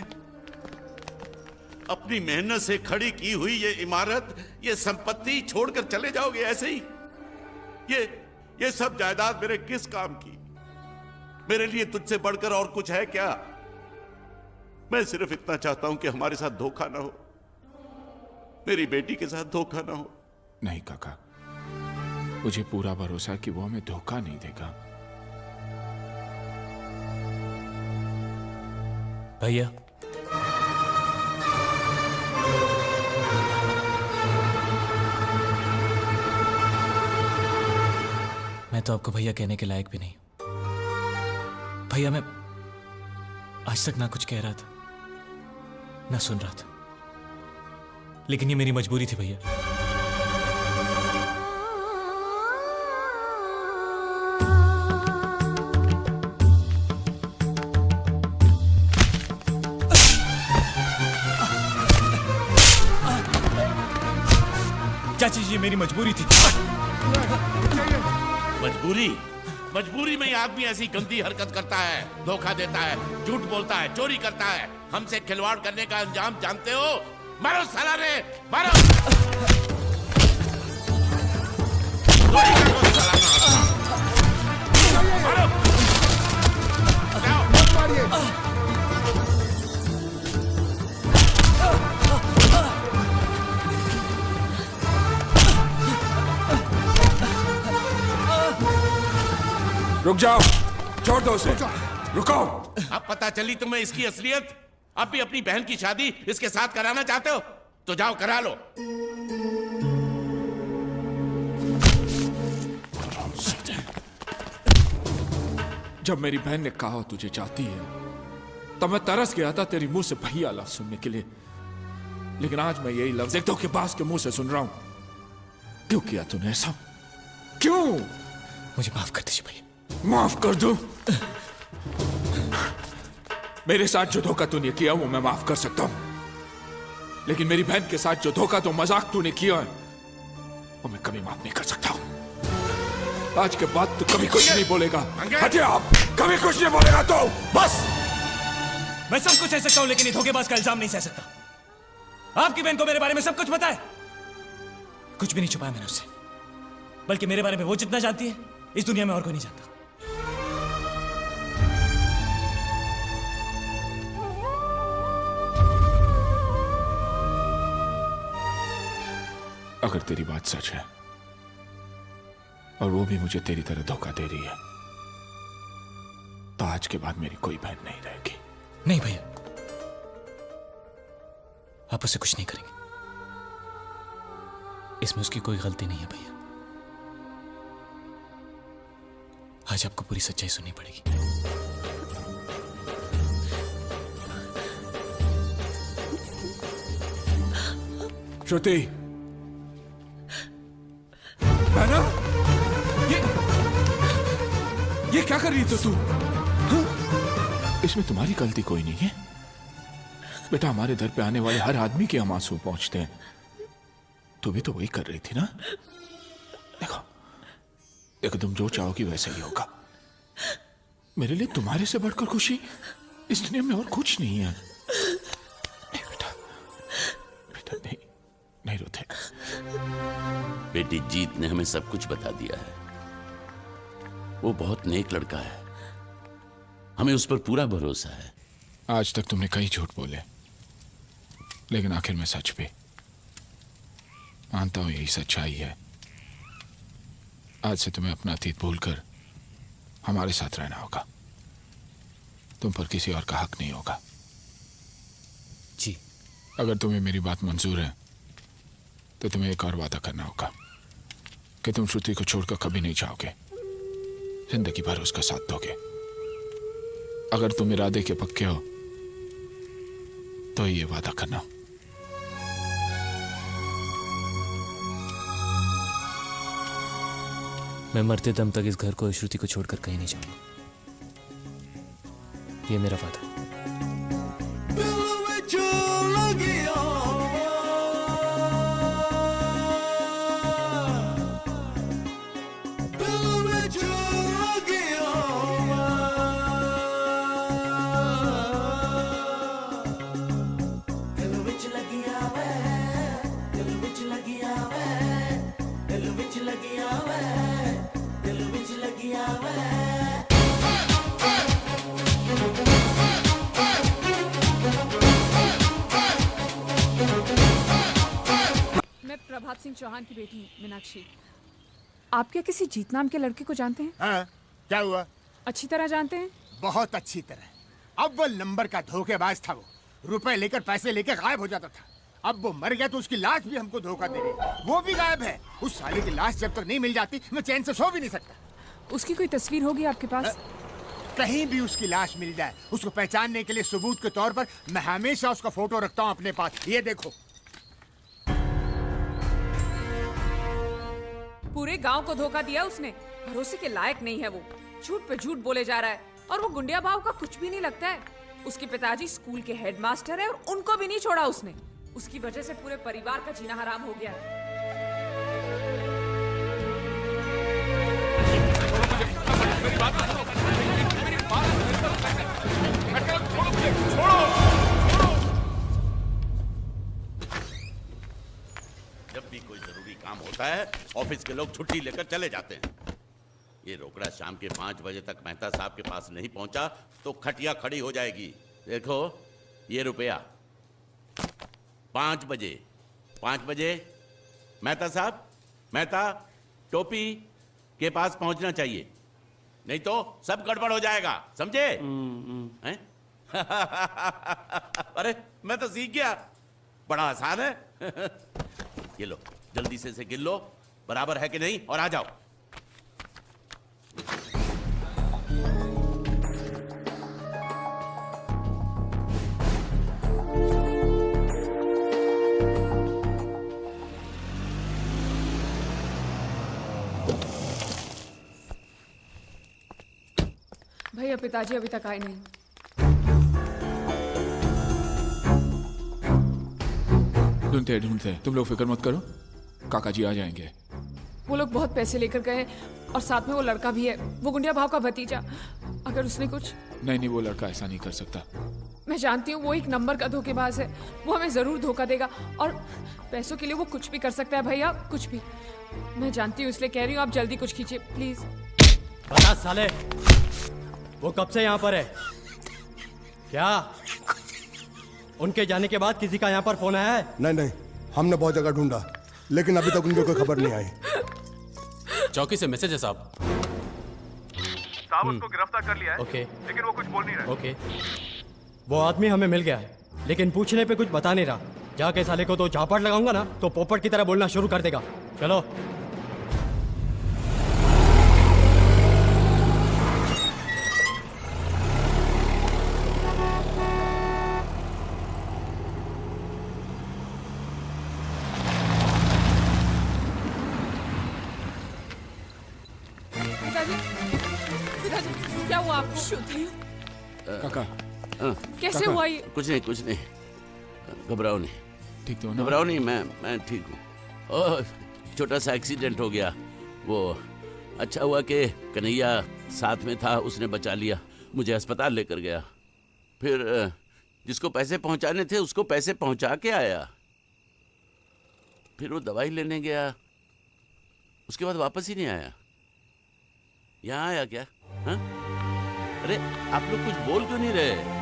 अपनी मेहनत से खड़ी की हुई ये इमारत, ये संपत्ति छोड़कर चले जाओगे ऐसे ही? ये सब जायदाद मेरे किस काम की? मेरे लिए तुझसे बढ़कर और कुछ है क्या? मैं सिर्फ इतना चाहता हूं कि हमारे साथ धोखा ना हो, मेरी बेटी के साथ धोखा ना हो।
नहीं काका, मुझे पूरा भरोसा है कि वो हमें धोखा नहीं देगा।
भैया, मैं तो आपको भैया कहने के लायक भी नहीं। भैया, मैं आज तक ना कुछ कह रहा था ना सुन रहा था, लेकिन ये मेरी मजबूरी थी भैया। चाची जी, मेरी मजबूरी थी।
मजबूरी में आदमी ऐसी गंदी हरकत करता है, धोखा देता है, झूठ बोलता है, चोरी करता है। हमसे खिलवाड़ करने का अंजाम जानते हो? मारो साला रे, मारो। चोरी का कौन साला मारो।
रुक जाओ, छोड़ दो उसे, रुको।
अब पता चली तुम्हें इसकी असलियत। अब भी अपनी बहन की शादी इसके साथ कराना चाहते हो तो जाओ करा लो।
जब मेरी बहन ने कहा तुझे चाहती है, तब मैं तरस गया था तेरी मुंह से भैया लफ्ज सुनने के लिए। लेकिन आज मैं यही लफ्ज एक धोखेबाज के मुंह से सुन रहा हूं। क्यों किया तूने ऐसा? क्यों?
मुझे माफ कर दीजिए भैया।
माफ कर दो? मेरे साथ जो धोखा तूने किया वो मैं माफ कर सकता हूं, लेकिन मेरी बहन के साथ जो धोखा तो मजाक तूने किया है वो मैं कभी माफ नहीं कर सकता हूं। आज के बाद तू कभी कुछ नहीं बोलेगा। हटे आप, कभी कुछ नहीं बोलेगा तो
बस मैं सब कुछ सह सकता हूं, लेकिन ये धोखेबाज का इल्जाम नहीं सह सकता। आपकी बहन को मेरे बारे में सब कुछ पता है, कुछ भी नहीं छुपाया मैंने उससे, बल्कि मेरे बारे में वो जितना जानती है इस दुनिया में और कोई नहीं जानता।
अगर तेरी बात सच है और वो भी मुझे तेरी तरह धोखा दे रही है, तो आज के बाद मेरी कोई बहन नहीं रहेगी।
नहीं भैया, आप उससे कुछ नहीं करेंगे, इसमें उसकी कोई गलती नहीं है भैया। आज आपको पूरी सच्चाई सुननी पड़ेगी।
श्रुति, बहना, ये क्या कर रही तो तू? हाँ? इसमें तुम्हारी गलती कोई नहीं है बेटा। हमारे दर पे आने वाले हर आदमी के हम आंसू पहुंचते हैं। तू भी तो वही कर रही थी ना। देखो तुम जो चाहोगी वैसा ही होगा। मेरे लिए तुम्हारे से बढ़कर खुशी इस दुनिया में और कुछ नहीं है। नहीं बेटा, बेटा नहीं, नहीं रोते।
बेटी जीत ने हमें सब कुछ बता दिया है। वो बहुत नेक लड़का है, हमें उस पर पूरा भरोसा है।
आज तक तुमने कई झूठ बोले, लेकिन आखिर में सच भी। मानता हूं यही सच्चाई है। आज से तुम्हें अपना अतीत भूलकर हमारे साथ रहना होगा। तुम पर किसी और का हक नहीं होगा।
जी।
अगर तुम्हें मेरी बात मंजूर है तो तुम्हें एक और वादा करना होगा कि तुम श्रुति को छोड़कर कभी नहीं जाओगे, जिंदगी भर उसका साथ दोगे। अगर तुम इरादे के पक्के हो तो ये वादा करना।
मैं मरते दम तक इस घर को, श्रुति को छोड़कर कहीं नहीं जाऊंगा, ये मेरा वादा।
प्रभात सिंह चौहान की बेटी मीनाक्षी। आप क्या किसी जीत नाम के लड़के को जानते हैं?
हाँ, क्या हुआ?
अच्छी तरह जानते हैं?
बहुत अच्छी तरह। अव्वल नंबर का धोखेबाज था वो। रुपए लेकर पैसे लेकर गायब हो जाता था। अब वो मर गया तो उसकी लाश भी हमको धोखा दे रही। वो भी गायब है। उस साले की लाश जब तक नहीं मिल जाती मैं चैन से सो भी नहीं सकता।
उसकी कोई तस्वीर होगी आपके पास?
कहीं भी उसकी लाश मिल जाए, उसको पहचानने के लिए सबूत के तौर पर मैं हमेशा उसका फोटो रखता हूँ अपने पास। ये देखो।
पूरे गांव को धोखा दिया उसने। भरोसे के लायक नहीं है वो। झूठ पे झूठ बोले जा रहा है और वो गुंडिया भाव का कुछ भी नहीं लगता है। उसके पिताजी स्कूल के हेडमास्टर है और उनको भी नहीं छोड़ा उसने। उसकी वजह से पूरे परिवार का जीना हराम हो गया है।
जब भी कोई जरूरी काम होता है ऑफिस के लोग छुट्टी लेकर चले जाते हैं। ये रोकड़ा शाम के 5 बजे तक मेहता साहब के पास नहीं पहुंचा तो खटिया खड़ी हो जाएगी। देखो ये रुपया 5 बजे मेहता साहब, मेहता टोपी के पास पहुंचना चाहिए, नहीं तो सब गड़बड़ हो जाएगा, समझे? हैं? अरे मैं तो सीख गया, बड़ा आसान है। ये लो, जल्दी से इसे गिन लो, बराबर है कि नहीं, और आ जाओ।
भैया पिताजी अभी तक आए नहीं।
ढूंढते तुम लोग फिक्र मत करो, काका जी आ जाएंगे।
वो लोग बहुत पैसे लेकर गए और साथ में वो लड़का भी है, वो गुंडिया भाव का भतीजा। अगर उसने कुछ...
नहीं, वो लड़का ऐसा नहीं कर सकता।
मैं जानती हूँ वो एक नंबर का धोखेबाज है, वो हमें जरूर धोखा देगा और पैसों के लिए वो कुछ भी कर सकता है भैया, कुछ भी। मैं जानती हूँ, इसलिए कह रही हूँ आप जल्दी कुछ कीजिए प्लीज।
बता साले, वो कब से यहाँ पर है? क्या उनके जाने के बाद किसी का यहाँ पर फोन आया है?
नहीं, हमने बहुत जगह ढूंढा, लेकिन अभी तक उनकी कोई खबर नहीं आई।
चौकी से मैसेज है साहब।
साहब उसको गिरफ्तार कर लिया है।
ओके।
लेकिन वो कुछ बोल नहीं रहा।
ओके, वो आदमी हमें मिल गया है, लेकिन पूछने पे कुछ बता नहीं रहा। जाके साले को तो झापड़ लगाऊंगा ना तो पोपट की तरह बोलना शुरू कर देगा। चलो।
पिताजी, क्या हुआ आपको?
काका,
कैसे हुआ ये?
कुछ नहीं, घबराओ नहीं।
ठीक तो ना?
घबराओ नहीं, मैं ठीक हूँ। ओह, छोटा सा एक्सीडेंट हो गया। वो अच्छा हुआ कि कन्हैया साथ में था, उसने बचा लिया, मुझे अस्पताल लेकर गया। फिर जिसको पैसे पहुंचाने थे उसको पैसे पहुंचा के आया। फिर वो दवाई लेने गया, उसके बाद वापस ही नहीं आया। यहाँ आया क्या? हाँ? अरे आप लोग कुछ बोल क्यों नहीं रहे?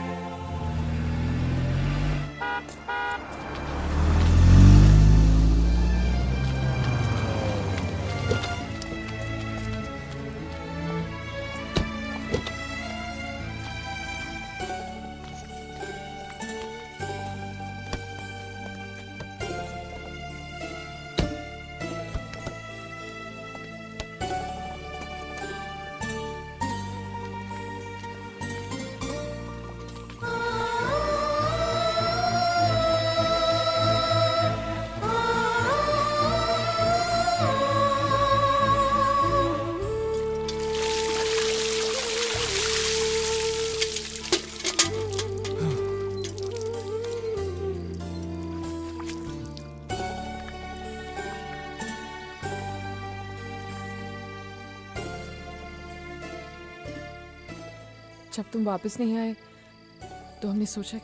जब तुम वापस नहीं आए तो हमने सोचा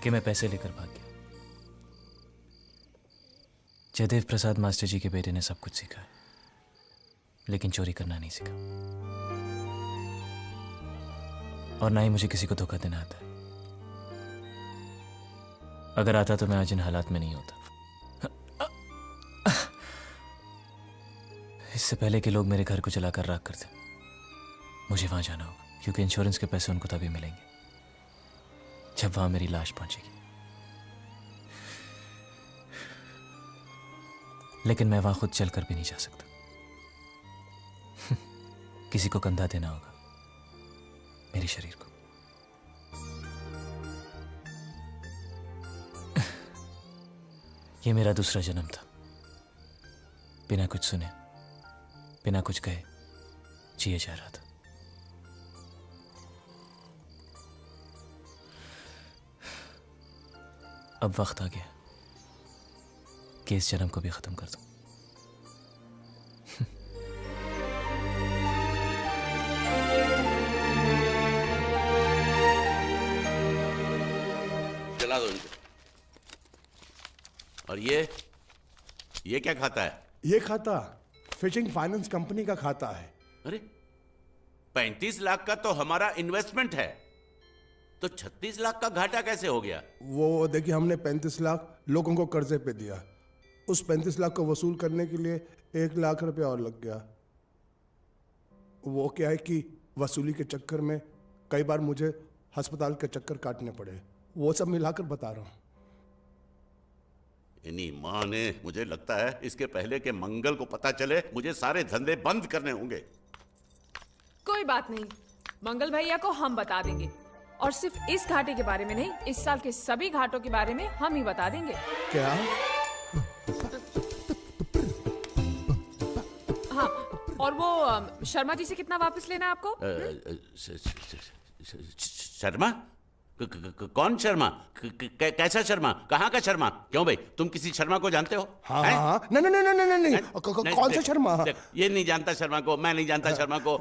कि मैं पैसे लेकर भाग गया। जयदेव प्रसाद मास्टर जी के बेटे ने सब कुछ सीखा है, लेकिन चोरी करना नहीं सीखा, और ना ही मुझे किसी को धोखा देना आता है। अगर आता तो मैं आज इन हालात में नहीं होता। इससे पहले कि लोग मेरे घर को जलाकर राख कर दें, मुझे वहां जाना होगा, क्योंकि इंश्योरेंस के पैसे उनको तभी मिलेंगे जब वहां मेरी लाश पहुंचेगी। लेकिन मैं वहां खुद चलकर भी नहीं जा सकता। किसी को कंधा देना होगा, मेरे शरीर को। यह मेरा दूसरा जन्म था। बिना कुछ सुने, बिना कुछ कहे जिए जा रहा था। अब वक्त आ गया कि इस जन्म को भी खत्म कर दूं।
जला दो इनको। और ये क्या खाता है?
ये खाता फिशिंग फाइनेंस कंपनी का खाता है।
अरे 35 लाख का तो हमारा इन्वेस्टमेंट है, तो 36 लाख का घाटा कैसे हो गया?
वो देखिए, हमने 35 लाख लोगों को कर्जे पे दिया। उस 35 लाख को वसूल करने के लिए 1 लाख रुपया और लग गया। वो क्या है कि वसूली के चक्कर में कई बार मुझे अस्पताल के चक्कर काटने पड़े। वो सब मिलाकर बता रहा हूँ।
इन्हीं माँ ने, मुझे लगता है इसके पहले के मंगल को पता चले, मुझे सारे धंधे बंद करने होंगे।
कोई बात नहीं, मंगल भैया को हम बता देंगे, और सिर्फ इस घाटे के बारे में नहीं, इस साल के सभी घाटों के बारे में हम ही बता देंगे।
क्या?
हाँ, और वो शर्मा जी से कितना वापस लेना है आपको?
शर्मा? कौन शर्मा? कैसा शर्मा? कहाँ का शर्मा? क्यों भाई, तुम किसी शर्मा को जानते हो?
हाँ
हैं?
हाँ, नहीं नहीं नहीं नहीं नहीं, कौन सा
देख,
शर्मा?
देख, ये नहीं जानता शर्मा को, मैं नहीं जानता शर्मा को।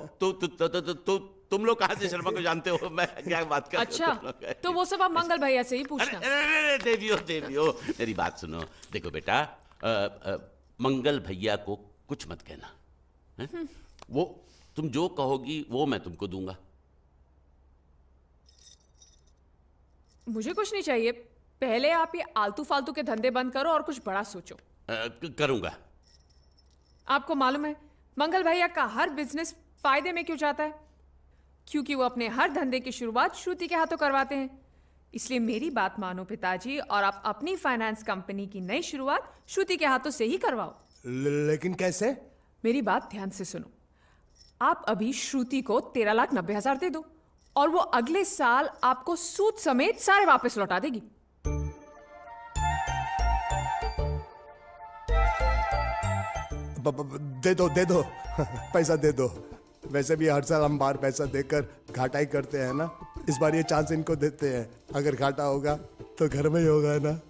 तुम लोग कहाँ से शर्मा को जानते हो? मैं क्या बात कर रहे हो
अच्छा
तुम लोग?
तो वो सब आप मंगल भैया से ही पूछना।
अरे देवियो देवियो, मेरी बात सुनो। देखो बेटा, मंगल भैया को कुछ मत कहना हैं? वो तुम जो कहोगी वो मैं तुमको दूंगा।
मुझे कुछ नहीं चाहिए, पहले आप ये आलतू फालतू के धंधे बंद करो और कुछ बड़ा सोचो।
करूंगा।
आपको मालूम है मंगल भैया का हर बिजनेस फायदे में क्यों जाता है? क्योंकि वो अपने हर धंधे की शुरुआत श्रुति के हाथों करवाते हैं। इसलिए मेरी बात मानो पिताजी, और आप अपनी फाइनेंस कंपनी की नई शुरुआत श्रुति के हाथों से ही करवाओ।
लेकिन कैसे?
मेरी बात ध्यान से सुनो। आप अभी श्रुति को 13,90,000 दे दो और वो अगले साल आपको सूद समेत सारे वापस लौटा देगी।
दे दो पैसा दे दो। वैसे भी हर साल हम बाहर पैसा देकर घाटा ही करते हैं ना, इस बार ये चांस इनको देते हैं। अगर घाटा होगा तो घर में ही होगा ना।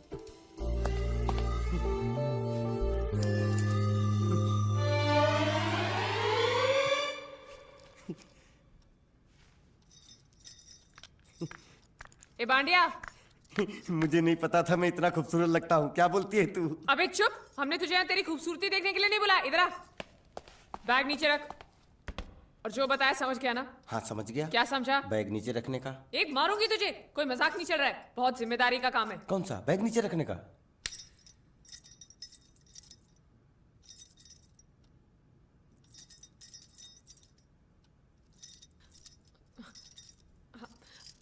ए बांडिया,
मुझे नहीं पता था मैं इतना खूबसूरत लगता हूँ। क्या बोलती है तू?
अबे चुप, हमने तुझे यहाँ तेरी खूबसूरती देखने के लिए नहीं बुलाया। इधर आ, बैग नीचे रख और जो बताया समझ गया ना?
हाँ समझ गया।
क्या समझा?
बैग नीचे रखने का।
एक मारूंगी तुझे, कोई मजाक नहीं चल रहा है, बहुत जिम्मेदारी का काम है।
कौन सा बैग नीचे रखने का?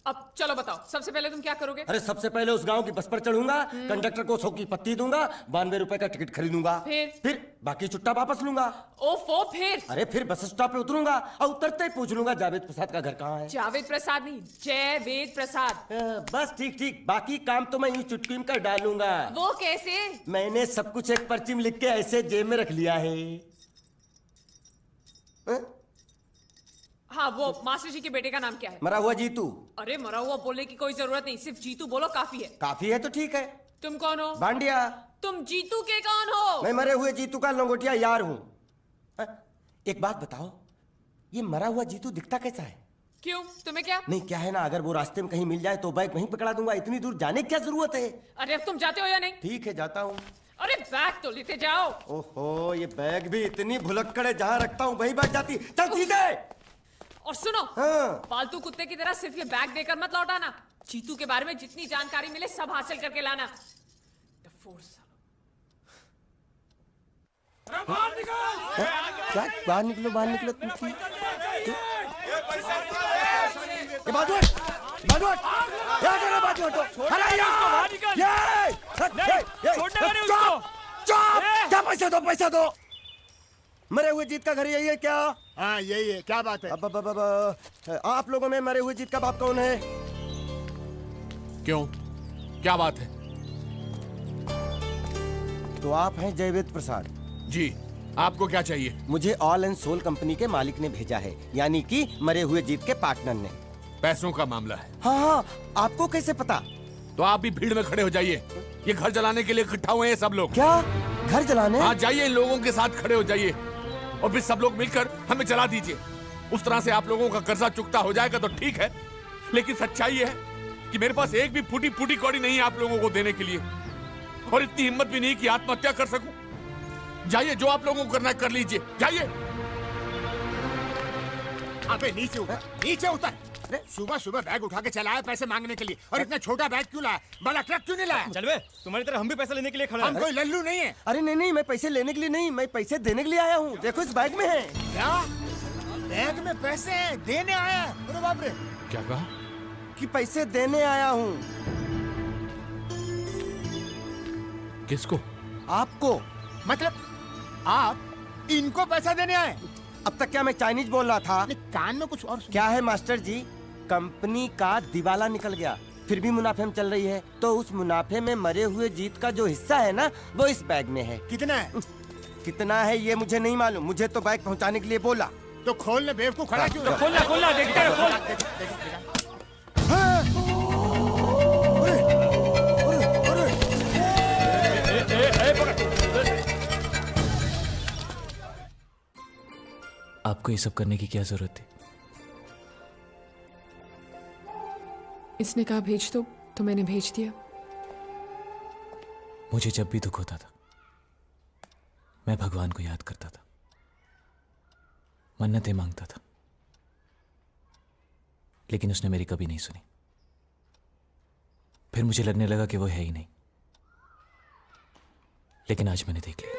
अब चलो बताओ, सबसे पहले तुम क्या करोगे?
अरे सबसे पहले उस गांव की बस पर चढ़ूंगा, कंडक्टर को 100 की पत्ती दूंगा, 92 रुपए का टिकट खरीदूंगा।
फिर
बाकी छुट्टा वापस लूंगा।
ओफो, फिर?
अरे फिर बस स्टॉप पे उतरूंगा और उतरते ही पूछ लूंगा जावेद प्रसाद का घर कहाँ है।
जावेद प्रसाद नहीं, जयवेद प्रसाद।
बस ठीक ठीक, बाकी काम तो मैं यूं चुटकी में कर डालूंगा।
वो कैसे?
मैंने सब कुछ एक पर्ची में लिख के ऐसे जेब में रख लिया है।
हाँ, वो मास्टर जी के बेटे का नाम क्या है?
मरा हुआ जीतू।
अरे मरा हुआ बोलने की कोई जरूरत नहीं, सिर्फ जीतू बोलो काफी है।
काफी है तो ठीक है।
तुम कौन हो?
बांडिया।
तुम जीतू के कौन हो?
मैं मरे हुए जीतू का लंगोटिया यार हूँ। एक बात बताओ, ये मरा हुआ जीतू दिखता कैसा है?
क्यों, तुम्हें क्या?
नहीं क्या है ना, अगर वो रास्ते में कहीं मिल जाए तो बैग वहीं पकड़ा दूंगा। इतनी दूर जाने की क्या जरूरत है?
अरे अब तुम जाते हो या नहीं?
ठीक है जाता हूँ।
अरे बैग तो लेते जाओ।
ओहो, ये बैग भी इतनी भुलक्कड़ है, जहाँ रखता हूँ वहीं बैठ जाती। चल सीधे।
और सुनो,
हाँ।
पालतू कुत्ते की तरह सिर्फ ये बैग देकर मत लौटाना। जीतू के बारे में जितनी जानकारी मिले सब हासिल करके लाना।
क्या बाहर निकलो बाहर निकलो तुम। क्या पैसा दो। मरे हुए जीत का घर यही है क्या?
हाँ यही है। क्या बात है?
अब आप लोगों में मरे हुए जीत का बाप कौन है?
क्यों, क्या बात है?
तो आप हैं जयवेद प्रसाद
जी। आपको क्या चाहिए?
मुझे ऑल एंड सोल कंपनी के मालिक ने भेजा है, यानी कि मरे हुए जीत के पार्टनर ने।
पैसों का मामला है।
हाँ, आपको कैसे पता?
तो आप भी भीड़ में खड़े हो जाइए। ये घर जलाने के लिए इकट्ठा हुए हैं सब लोग।
क्या घर जलाने?
हाँ जाइए, इन लोगों के साथ खड़े हो जाइए और फिर सब लोग मिलकर हमें जला दीजिए। उस तरह से आप लोगों का कर्जा चुकता हो जाएगा तो ठीक है, लेकिन सच्चाई है कि मेरे पास एक भी फूटी फूटी कौड़ी नहीं है आप लोगों को देने के लिए, और इतनी हिम्मत भी नहीं कि आत्महत्या कर सकूं। जाइए, जो आप लोगों को करना है कर लीजिए, जाइए।
अबे नीचे उतर, नीचे उतर। सुबह सुबह बैग उठा के चला है पैसे मांगने के लिए, और इतना छोटा बैग क्यों लाया? बड़ा ट्रक क्यों नहीं लाया?
चल बे, तुम्हारी तरह हम भी पैसे लेने के लिए खड़े हैं।
हम कोई लल्लू नहीं है।
अरे नहीं नहीं, मैं पैसे लेने के लिए नहीं, मैं पैसे देने के लिए आया हूँ। देखो इस बैग में है।
क्या बैग में पैसे हैं? देने आया है? अरे बाप रे।
क्या कहा?
कि पैसे देने आया हूँ।
किसको?
आपको।
मतलब आप इनको पैसा देने आए?
अब तक क्या मैं चाइनीज बोल रहा था?
कान में कुछ और
क्या है मास्टर जी, कंपनी का दिवाला निकल गया, फिर भी मुनाफे में चल रही है, तो उस मुनाफे में मरे हुए जीत का जो हिस्सा है ना, वो इस बैग में है।
कितना है?
कितना है ये मुझे नहीं मालूम, मुझे तो बैग पहुंचाने के लिए बोला।
तो खोलने बेवकूफ खड़ा क्यों?
खोलना देखते हैं, खोल। आपको ये सब करने की क्या जरूरत थी?
इसने कहा भेज दो तो मैंने भेज दिया।
मुझे जब भी दुख होता था मैं भगवान को याद करता था, मन्नतें मांगता था, लेकिन उसने मेरी कभी नहीं सुनी। फिर मुझे लगने लगा कि वो है ही नहीं, लेकिन आज मैंने देख लिया।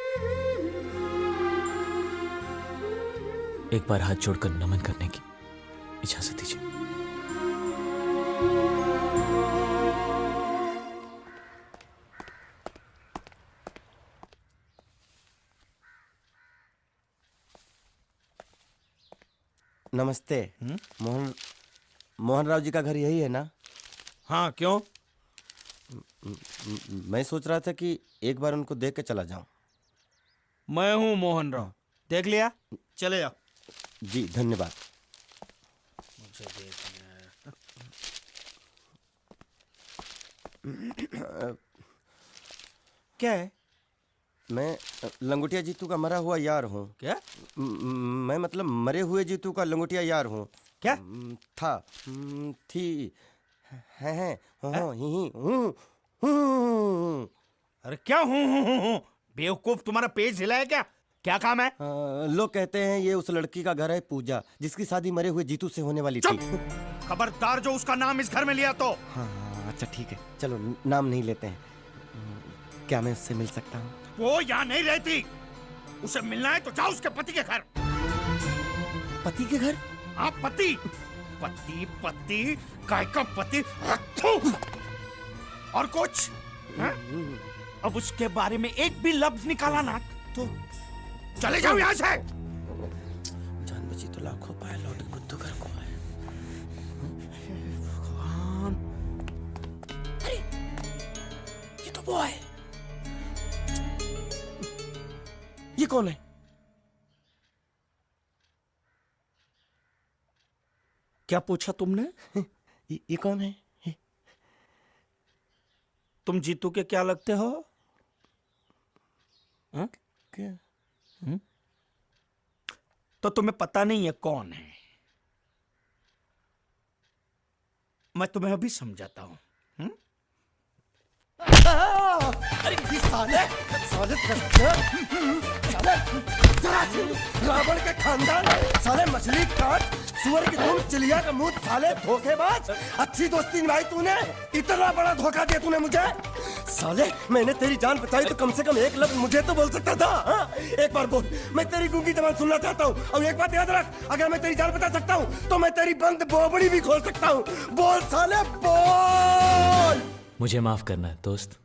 एक बार हाथ जोड़कर नमन करने की इजाजत दीजिए।
नमस्ते। मोहन राव जी का घर यही है ना?
हाँ, क्यों?
मैं सोच रहा था कि एक बार उनको देख के चला जाऊं।
मैं हूँ मोहन राव, देख लिया, चले जाओ।
जी धन्यवाद।
मुझे देखना क्या है?
मैं लंगोटिया जीतू का मरा हुआ यार हूँ।
क्या?
मैं मतलब मरे हुए जीतू का लंगोटिया यार हूँ।
क्या?
था, थी, है, हूँ।
अरे क्या हूँ? बेवकूफ, तुम्हारा पेज हिला है क्या? क्या काम है?
लोग कहते हैं ये उस लड़की का घर है पूजा, जिसकी शादी मरे हुए जीतू से होने वाली थी।
खबरदार जो उसका नाम इस घर में लिया तो।
हाँ, अच्छा ठीक है, चलो नाम नहीं लेते हैं। क्या मैं उससे मिल सकता हूँ?
वो यहाँ नहीं रहती। उसे मिलना है तो जाओ उसके पति के घर।
पति के घर?
हाँ, पति। पति पति काय का पति रखो। और कुछ है? अब उसके बारे में एक भी लफ्ज निकाला ना तो चले जाओ यहाँ से।
जान बची तो लाखों पाए, लौट बुद्धू घर को आए।
भगवान,
अरे ये तो वो है। ये कौन है?
क्या पूछा तुमने?
ये कौन है?
तुम जीतू के क्या लगते हो? हा?
क्या?
तो तुम्हें पता नहीं है कौन है? मैं तुम्हें अभी समझाता हूं।
अरे साले रावण के खानदान, साले मछली काट, सुअर की तुम, चिलिया का मुंह, साले धोखेबाज। अच्छी दोस्ती निभाई तूने, इतना बड़ा धोखा दिया तूने मुझे। साले मैंने तेरी जान बचाई तो कम से कम एक लफ्ज मुझे तो बोल सकता था। हाँ? एक बार बोल, मैं तेरी गूंगी जबान सुनना चाहता हूँ। और एक बात याद रख, अगर मैं तेरी जान बचा सकता हूँ तो मैं तेरी बंद बोबड़ी भी खोल सकता हूँ। बोल साले बोल।
मुझे माफ करना है दोस्त।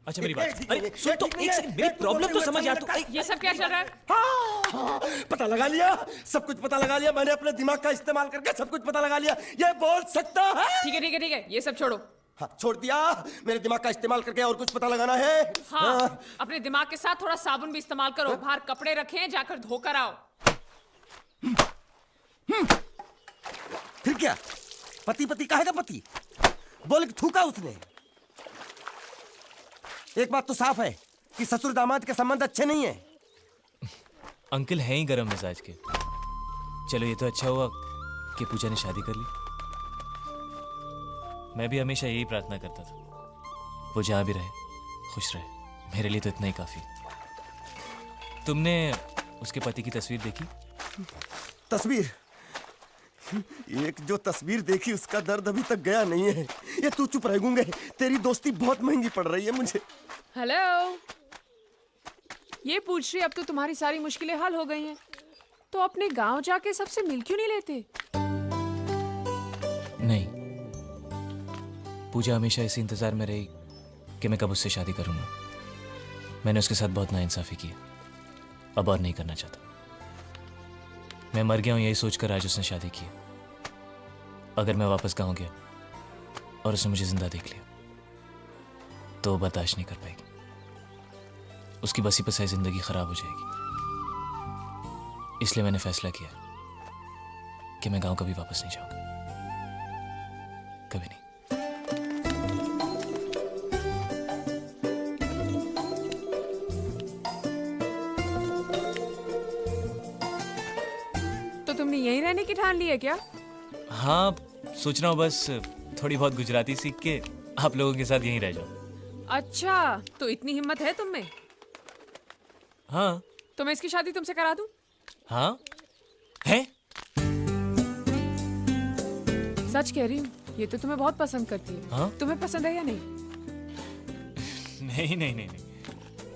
अच्छा मेरी बात, अरे सुन तो, एक सेकंड, मेरी प्रॉब्लम तो समझ आ। तू
ये सब क्या चल रहा है?
हाँ, पता लगा लिया, सब कुछ पता लगा लिया। मैंने अपने दिमाग का इस्तेमाल करके सब कुछ पता लगा लिया। ये बोल सकता है?
ठीक है ठीक है ठीक है, ये सब छोड़ो।
हाँ, छोड़ दिया। मेरे दिमाग का इस्तेमाल करके और कुछ पता लगाना है?
हाँ, अपने दिमाग के साथ थोड़ा साबुन भी इस्तेमाल करो। बाहर कपड़े रखे हैं, जाकर धोकर आओ।
फिर क्या? पति पति काहे का पति? बोल के थूका उसने। एक बात तो साफ है कि ससुर दामाद के संबंध अच्छे नहीं है।
अंकल हैं ही गरम मिजाज के। चलो ये तो अच्छा हुआ कि पूजा ने शादी कर ली। मैं भी हमेशा यही प्रार्थना करता था, वो जहां भी रहे खुश रहे। मेरे लिए तो इतना ही काफी। तुमने उसके पति की तस्वीर देखी?
तस्वीर? एक जो तस्वीर देखी उसका दर्द अभी तक गया नहीं है। ये तू चुप रह गूंगे, तेरी दोस्ती बहुत महंगी पड़ रही है मुझे।
हेलो, ये पूछ रही अब तो तुम्हारी सारी मुश्किलें हल हो गई हैं, तो अपने गांव जाके सबसे मिल क्यों नहीं लेते?
नहीं, पूजा हमेशा इसी इंतजार में रही कि मैं कब उससे शादी करूंगा। मैंने उसके साथ बहुत नाइंसाफी की, अब और नहीं करना चाहता। मैं मर गया हूं यही सोचकर आज उसने शादी की। अगर मैं वापस गांव गया और उसने मुझे जिंदा देख लिया तो वो बर्दाश्त नहीं कर पाएगी। उसकी बसी बसाई जिंदगी खराब हो जाएगी। इसलिए मैंने फैसला किया कि मैं गांव कभी वापस नहीं जाऊंगा, कभी नहीं।
यहीं रहने की ठान ली है क्या?
हाँ, सोच रहा हूँ बस थोड़ी बहुत गुजराती सीख के आप लोगों के साथ यहीं रह जाऊँ।
अच्छा, तो इतनी हिम्मत है तुम में?
हाँ।
तो मैं इसकी शादी तुमसे करा दूं?
हाँ है?
सच कह रही हूँ, ये तो तुम्हें बहुत पसंद करती है।
हाँ?
तुम्हें पसंद है या नहीं?
नहीं नहीं नहीं नहीं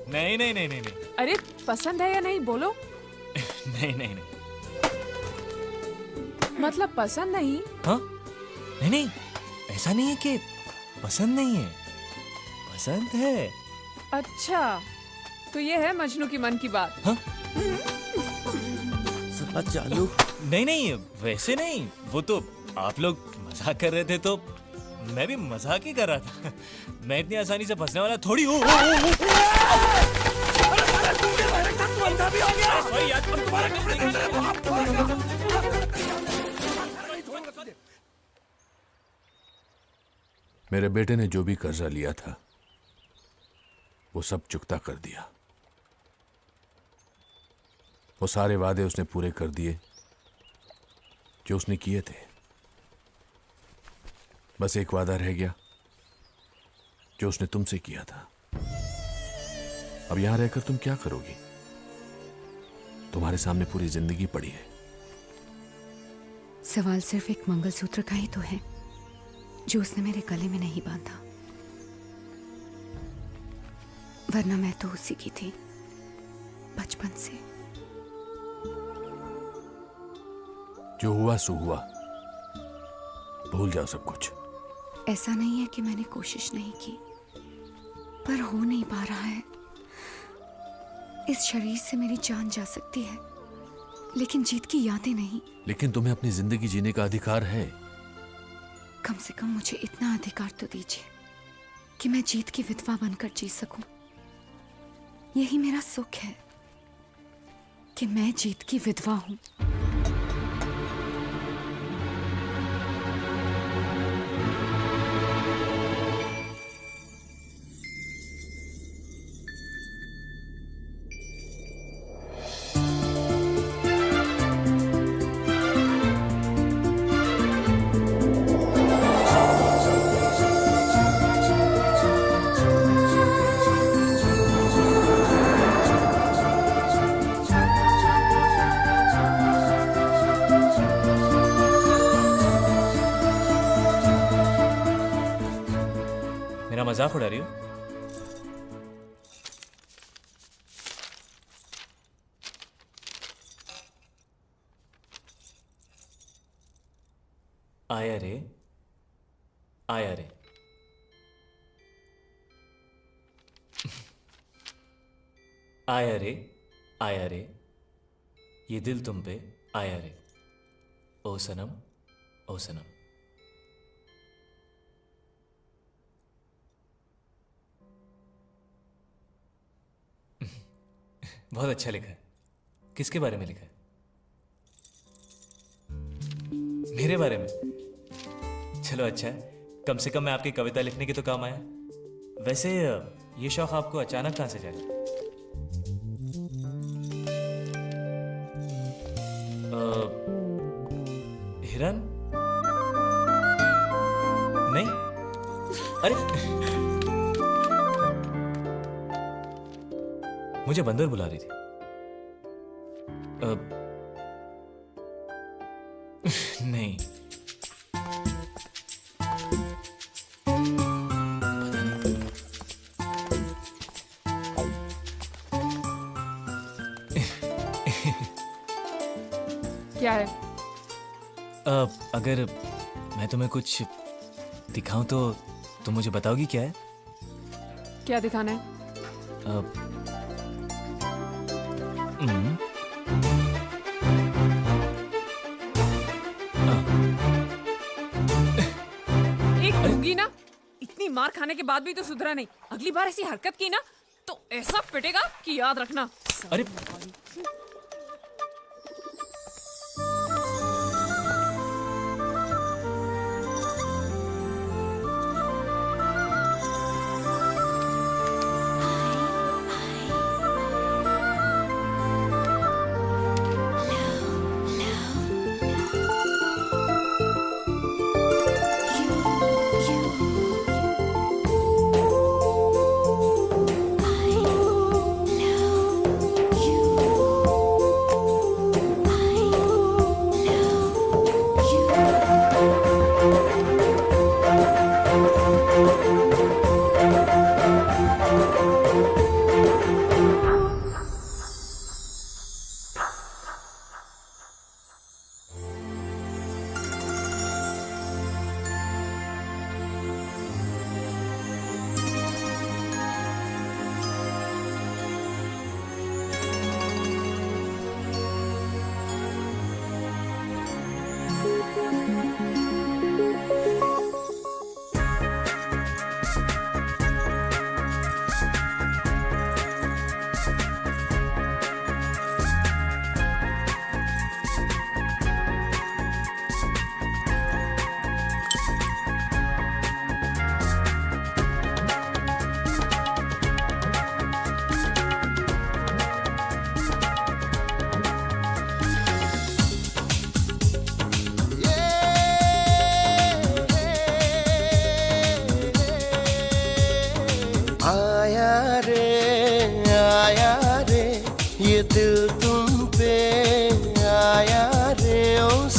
नहीं नहीं नहीं नहीं नहीं
अरे पसंद है या नहीं बोलो?
नहीं नहीं नहीं।
मतलब पसंद नहीं?
हाँ? नहीं नहीं, ऐसा नहीं है कि पसंद नहीं है, पसंद है।
अच्छा, तो ये है मजनू की मन की बात।
हाँ?
चालू?
नहीं नहीं, वैसे नहीं, वो तो आप लोग मजाक कर रहे थे तो मैं भी मजाक ही कर रहा था। मैं इतनी आसानी से फंसने वाला थोड़ी हूँ।
मेरे बेटे ने जो भी कर्जा लिया था वो सब चुकता कर दिया। वो सारे वादे उसने पूरे कर दिए जो उसने किए थे। बस एक वादा रह गया जो उसने तुमसे किया था। अब यहां रहकर तुम क्या करोगी? तुम्हारे सामने पूरी जिंदगी पड़ी है।
सवाल सिर्फ एक मंगलसूत्र का ही तो है जो उसने मेरे गले में नहीं बांधा, वरना मैं तो उसी की थी बचपन से।
जो हुआ सो हुआ, भूल जाओ सब कुछ।
ऐसा नहीं है कि मैंने कोशिश नहीं की, पर हो नहीं पा रहा है। इस शरीर से मेरी जान जा सकती है, लेकिन जीत की यादें नहीं।
लेकिन तुम्हें अपनी जिंदगी जीने का अधिकार है।
कम से कम मुझे इतना अधिकार तो दीजिए कि मैं जीत की विधवा बनकर जी सकूं। यही मेरा सुख है कि मैं जीत की विधवा हूं।
मेरा मजाक उड़ा रही हो? आया रे, आया रे। आया रे, आया रे, ये दिल तुम पे आया रे। ओ सनम, ओ सनम। बहुत अच्छा लिखा है। किसके बारे में लिखा है? मेरे बारे में? चलो अच्छा है, कम से कम मैं आपकी कविता लिखने के तो काम आया। वैसे ये शौक आपको अचानक कहां से जागा? हिरन? नहीं? अरे मुझे बंदर बुला रही थी। नहीं,
क्या है?
अगर मैं तुम्हें कुछ दिखाऊं तो तुम मुझे बताओगी क्या है?
क्या दिखाना है? एक दूंगी ना, इतनी मार खाने के बाद भी तो सुधरा नहीं। अगली बार ऐसी हरकत की ना तो ऐसा पिटेगा कि याद रखना।
अरे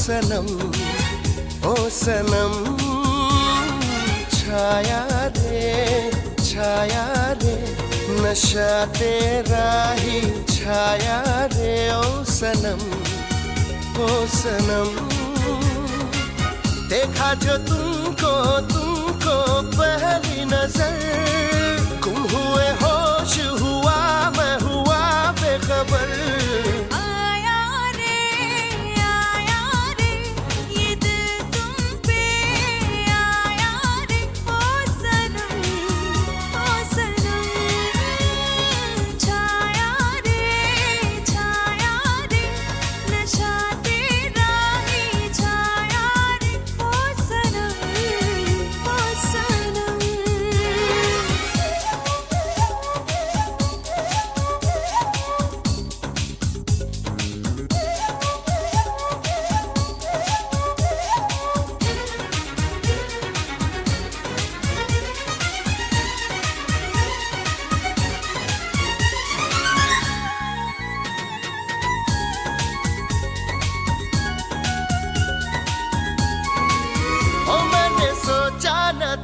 सनम ओ सनम छाया रे नशा तेरा ही छाया रे ओ सनम देखा जो तुमको पहली नजर गुम हुए होश हुआ मैं हुआ बेखबर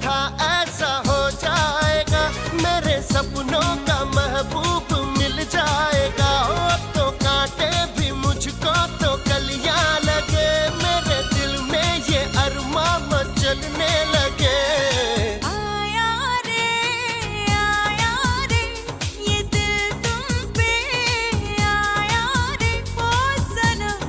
था ऐसा हो जाएगा मेरे सपनों का महबूब मिल जाएगा अब तो कांटे भी मुझको तो कलियां लगे मेरे दिल में ये अरमा मचलने लगे आया रे ये दिल तुम पे आया रे ओ सनम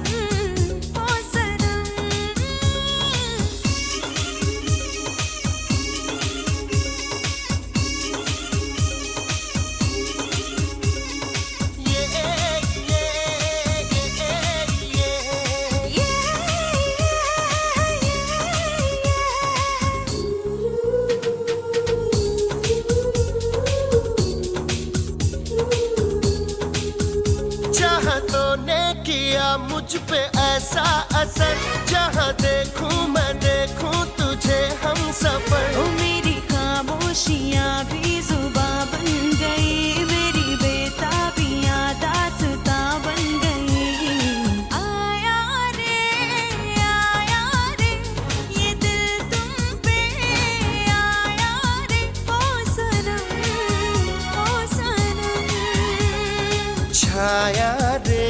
मुझ पे ऐसा असर जहाँ देखूं मैं देखूं तुझे हम सफर ओ मेरी खामोशियाँ भी जुबां बन गई मेरी बेताबियाँ दास्तां बन गई आया रे ये दिल तुम पे आया रे ओ सनम छाया रे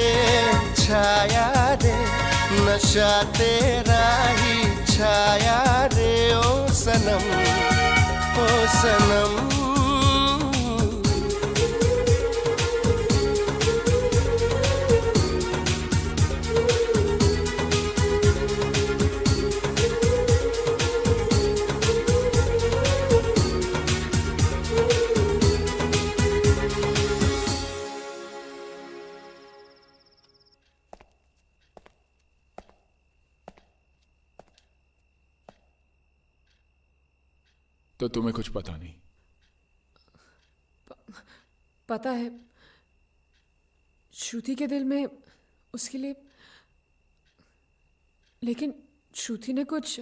नशा तेरा ही छाया रे ओ सनम
तो तुम्हें कुछ पता नहीं?
पता है श्रुति के दिल में उसके लिए, लेकिन श्रुति ने कुछ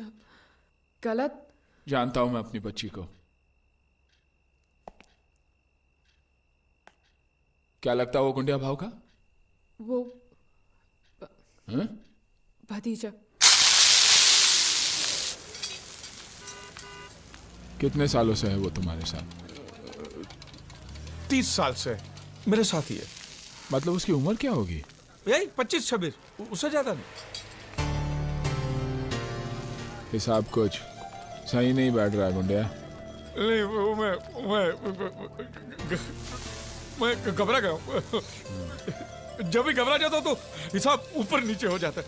गलत।
जानता हूं मैं अपनी बच्ची को। क्या लगता है वो गुंडिया भाव का?
वो भतीजा।
कितने सालों से है वो तुम्हारे साथ?
30 साल से मेरे साथ ही है।
मतलब उसकी उम्र क्या होगी?
यही 25-26, उससे ज्यादा नहीं।
हिसाब कुछ सही नहीं बैठ रहा है गुंडिया।
नहीं वो मैं घबरा गया हूँ। जब भी घबरा जाता हूँ तो हिसाब ऊपर नीचे हो जाता है।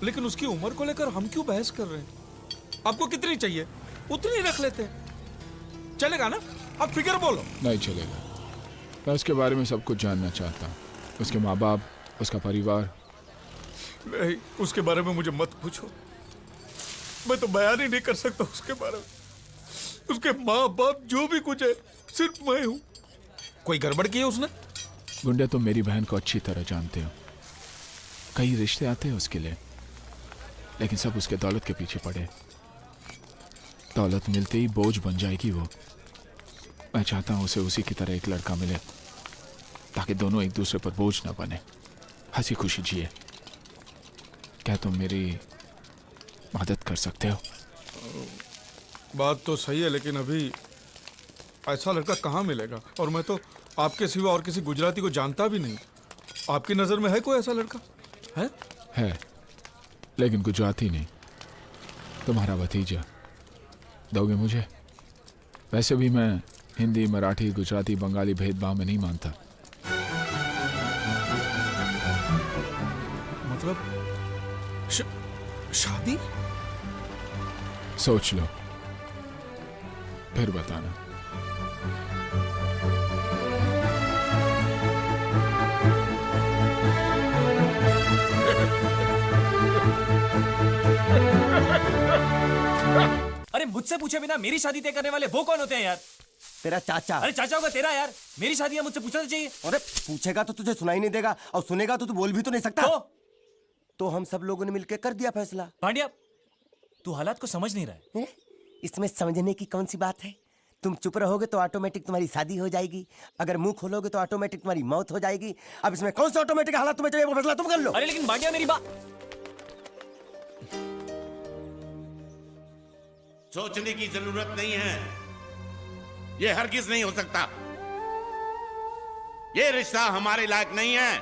लेकिन उसकी उम्र को लेकर हम क्यों बहस कर रहे हैं? आपको कितनी चाहिए उतनी रख लेते हैं, चलेगा ना? आप फिगर बोलो।
नहीं चलेगा। मैं उसके बारे में सब कुछ जानना चाहता हूँ। उसके माँ बाप, उसका परिवार।
नहीं, उसके बारे में मुझे मत पूछो। मैं तो बयान ही नहीं कर सकता उसके बारे में। उसके माँ बाप जो भी कुछ है सिर्फ मैं हूँ। कोई गड़बड़ की है उसने?
गुंडिया तुम मेरी बहन को अच्छी तरह जानते हो। कई रिश्ते आते हैं उसके लिए, लेकिन सब उसके दौलत के पीछे पड़े। दौलत मिलते ही बोझ बन जाएगी वो। मैं चाहता हूं उसे उसी की तरह एक लड़का मिले, ताकि दोनों एक दूसरे पर बोझ ना बने, हंसी खुशी जिए। क्या तुम मेरी मदद कर सकते हो?
बात तो सही है, लेकिन अभी ऐसा लड़का कहाँ मिलेगा? और मैं तो आपके सिवा और किसी गुजराती को जानता भी नहीं। आपकी नज़र में है कोई ऐसा लड़का? है, लेकिन गुजराती नहीं, तुम्हारा भतीजा। दोगे मुझे? वैसे भी मैं हिंदी, मराठी, गुजराती, बंगाली भेदभाव में नहीं मानता। मतलब शादी? सोच लो, फिर बताना।
अरे मुझसे पूछे बिना मेरी शादी तय करने वाले वो कौन होते हैं यार?
तेरा चाचा।
अरे चाचा होगा तेरा यार, मेरी शादी है, मुझसे पूछना तो चाहिए।
अरे पूछेगा तो तुझे सुनाई नहीं देगा, और सुनेगा तो तू बोल भी तो नहीं सकता। तो हम सब लोगों ने मिलकर कर दिया फैसला।
पांड्या, तू हालात को समझ नहीं रहा है।
इसमें समझने की कौन सी बात है? तुम चुप रहोगे तो ऑटोमेटिक तुम्हारी शादी हो जाएगी, अगर मुंह खोलोगे तो ऑटोमेटिक तुम्हारी मौत हो जाएगी। अब इसमें कौन सा ऑटोमेटिक हालात तुम्हें चाहिए, वो फैसला तुम कर लो।
अरे लेकिन पांड्या मेरी बात।
सोचने की जरूरत नहीं है, यह हरगिज नहीं हो सकता। यह रिश्ता हमारे लायक नहीं है।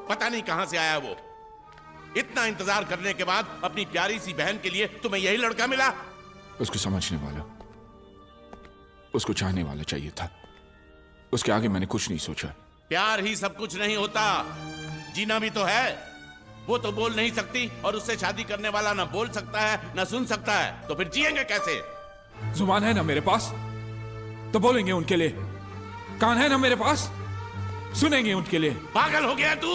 पता नहीं कहां से आया वो। इतना इंतजार करने के बाद अपनी प्यारी सी बहन के लिए तुम्हें यही लड़का मिला?
उसको समझने वाला, उसको चाहने वाला चाहिए था। उसके आगे मैंने कुछ नहीं सोचा।
प्यार ही सब कुछ नहीं होता, जीना भी तो है। वो तो बोल नहीं सकती, और उससे शादी करने वाला ना बोल सकता है ना सुन सकता है, तो फिर जिएंगे कैसे?
जुबान है ना मेरे पास, तो बोलेंगे उनके लिए। कान है ना मेरे पास, सुनेंगे उनके लिए।
पागल हो गया तू?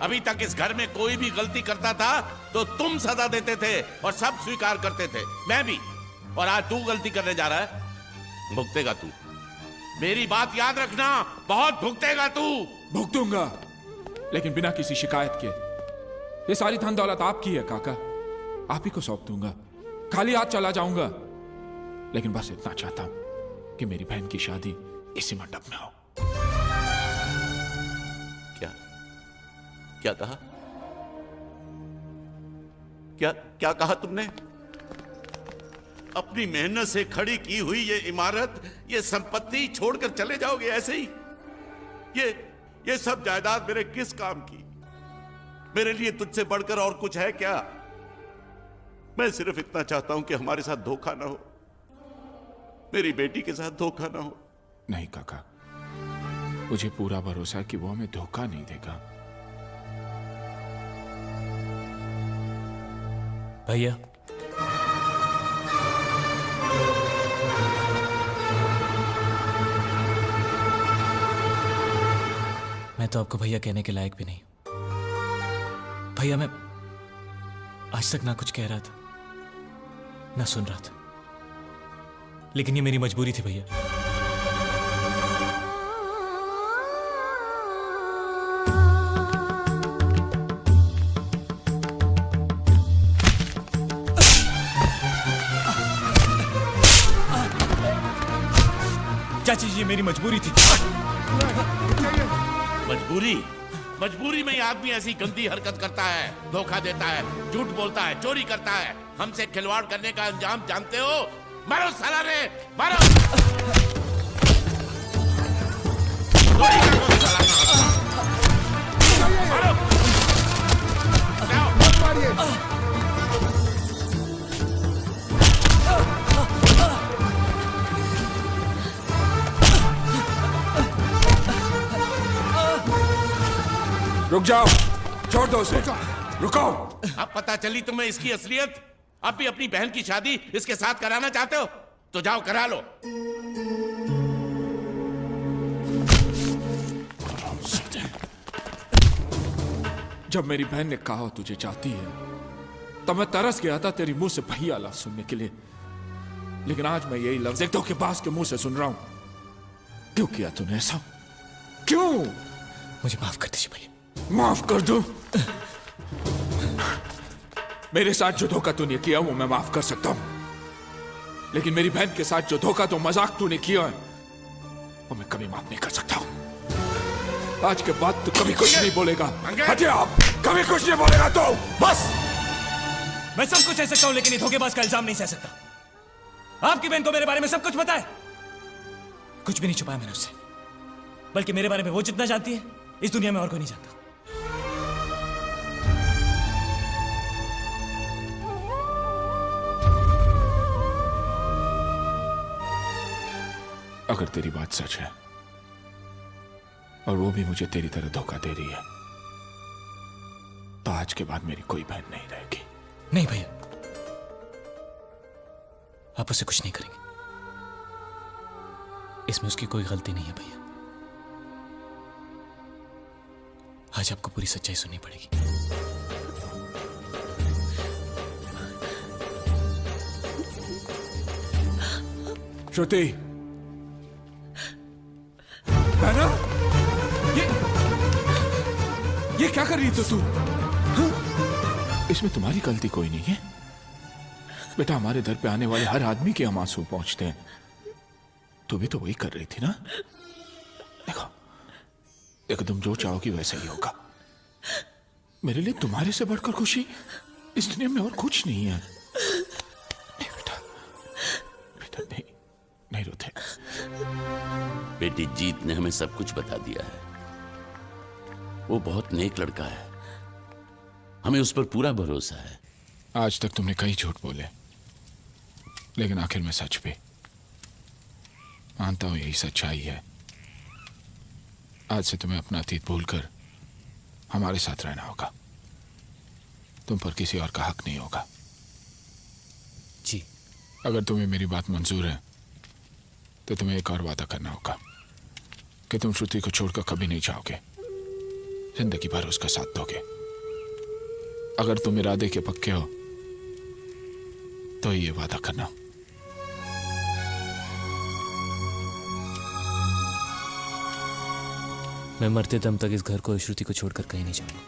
अभी तक इस घर में कोई भी गलती करता था तो तुम सजा देते थे और सब स्वीकार करते थे, मैं भी। और आज तू गलती करने जा रहा है, भुगतेगा तू। मेरी बात याद रखना, बहुत भुगतेगा तू।
भुगतूंगा, लेकिन बिना किसी शिकायत के। ये सारी धन दौलत आपकी है काका, आप ही को सौंप दूंगा। खाली हाथ चला जाऊंगा, लेकिन बस इतना चाहता हूं कि मेरी बहन की शादी इसी मंडप में हो।
क्या कहा? क्या कहा तुमने? अपनी मेहनत से खड़ी की हुई ये इमारत, ये संपत्ति छोड़कर चले जाओगे ऐसे ही? ये सब जायदाद मेरे किस काम की? मेरे लिए तुझसे बढ़कर और कुछ है क्या? मैं सिर्फ इतना चाहता हूं कि हमारे साथ धोखा ना हो, मेरी बेटी के साथ धोखा ना हो।
नहीं काका, मुझे पूरा भरोसा है कि वो हमें धोखा नहीं देगा।
भैया, मैं तो आपको भैया कहने के लायक भी नहीं। भैया, मैं आज तक ना कुछ कह रहा था ना सुन रहा था, लेकिन ये मेरी मजबूरी थी भैया। चाची जी, मेरी मजबूरी थी।
मजबूरी में आदमी ऐसी गंदी हरकत करता है, धोखा देता है, झूठ बोलता है, चोरी करता है। हमसे खिलवाड़ करने का अंजाम जानते हो? मारो साला रे, मारो। चोरी का कौन साला ना? मारो।
रुक जाओ, छोड़ दो उसे, रुको।
अब पता चली तुम्हें इसकी असलियत। अब भी अपनी बहन की शादी इसके साथ कराना चाहते हो तो जाओ करा लो।
जब मेरी बहन ने कहा तुझे चाहती है, तब मैं तरस गया था तेरी मुंह से भैया लफ्ज सुनने के लिए। लेकिन आज मैं यही लफ्ज एक धोखेबाज के मुंह से सुन रहा हूं। क्यों किया तूने ऐसा? क्यों?
मुझे माफ कर दीजिए भैया।
माफ कर दो? मेरे साथ जो धोखा तूने किया वो मैं माफ कर सकता हूं, लेकिन मेरी बहन के साथ जो धोखा तो मजाक तूने किया है वो मैं कभी माफ नहीं कर सकता हूं। आज के बाद तू कभी कुछ नहीं बोलेगा। हटे आप, कभी कुछ नहीं बोलेगा तो बस।
मैं सब कुछ सह सकता हूं लेकिन ये धोखेबाज का इल्जाम नहीं सह सकता। आपकी बहन को मेरे बारे में सब कुछ पता है, कुछ भी नहीं छुपाया मैंने उससे, बल्कि मेरे बारे में वो जितना जानती है इस दुनिया में और कोई नहीं जानता।
अगर तेरी बात सच है और वो भी मुझे तेरी तरह धोखा दे रही है तो आज के बाद मेरी कोई बहन नहीं रहेगी।
नहीं भैया, आप उससे कुछ नहीं करेंगे, इसमें उसकी कोई गलती नहीं है भैया। आज आपको पूरी सच्चाई सुननी पड़ेगी।
श्रुति, बहना, ये क्या कर रही तो तू? हाँ? इसमें तुम्हारी गलती कोई नहीं है बेटा। हमारे दर पे आने वाले हर आदमी के हम आंसू पहुंचते हैं, तू भी तो वही कर रही थी ना। देखो देखो, तुम जो चाहोगी वैसा ही होगा। मेरे लिए तुम्हारे से बढ़कर खुशी इस दुनिया में और कुछ नहीं है। नहीं बेटा, बेटा नहीं, नहीं रोते।
बेटी जीत ने हमें सब कुछ बता दिया है। वो बहुत नेक लड़का है, हमें उस पर पूरा भरोसा है।
आज तक तुमने कई झूठ बोले, लेकिन आखिर में सच भी। मानता हूं यही सच्चाई है। आज से तुम्हें अपना अतीत भूलकर हमारे साथ रहना होगा। तुम पर किसी और का हक नहीं होगा।
जी।
अगर तुम्हें मेरी बात मंजूर है तो तुम्हें एक और वादा करना होगा कि तुम श्रुति को छोड़कर कभी नहीं जाओगे, जिंदगी भर उसका साथ दोगे। अगर तुम इरादे के पक्के हो तो ये वादा करना।
मैं मरते दम तक इस घर को, श्रुति को छोड़कर कहीं नहीं जाऊंगा,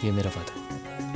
ये मेरा वादा।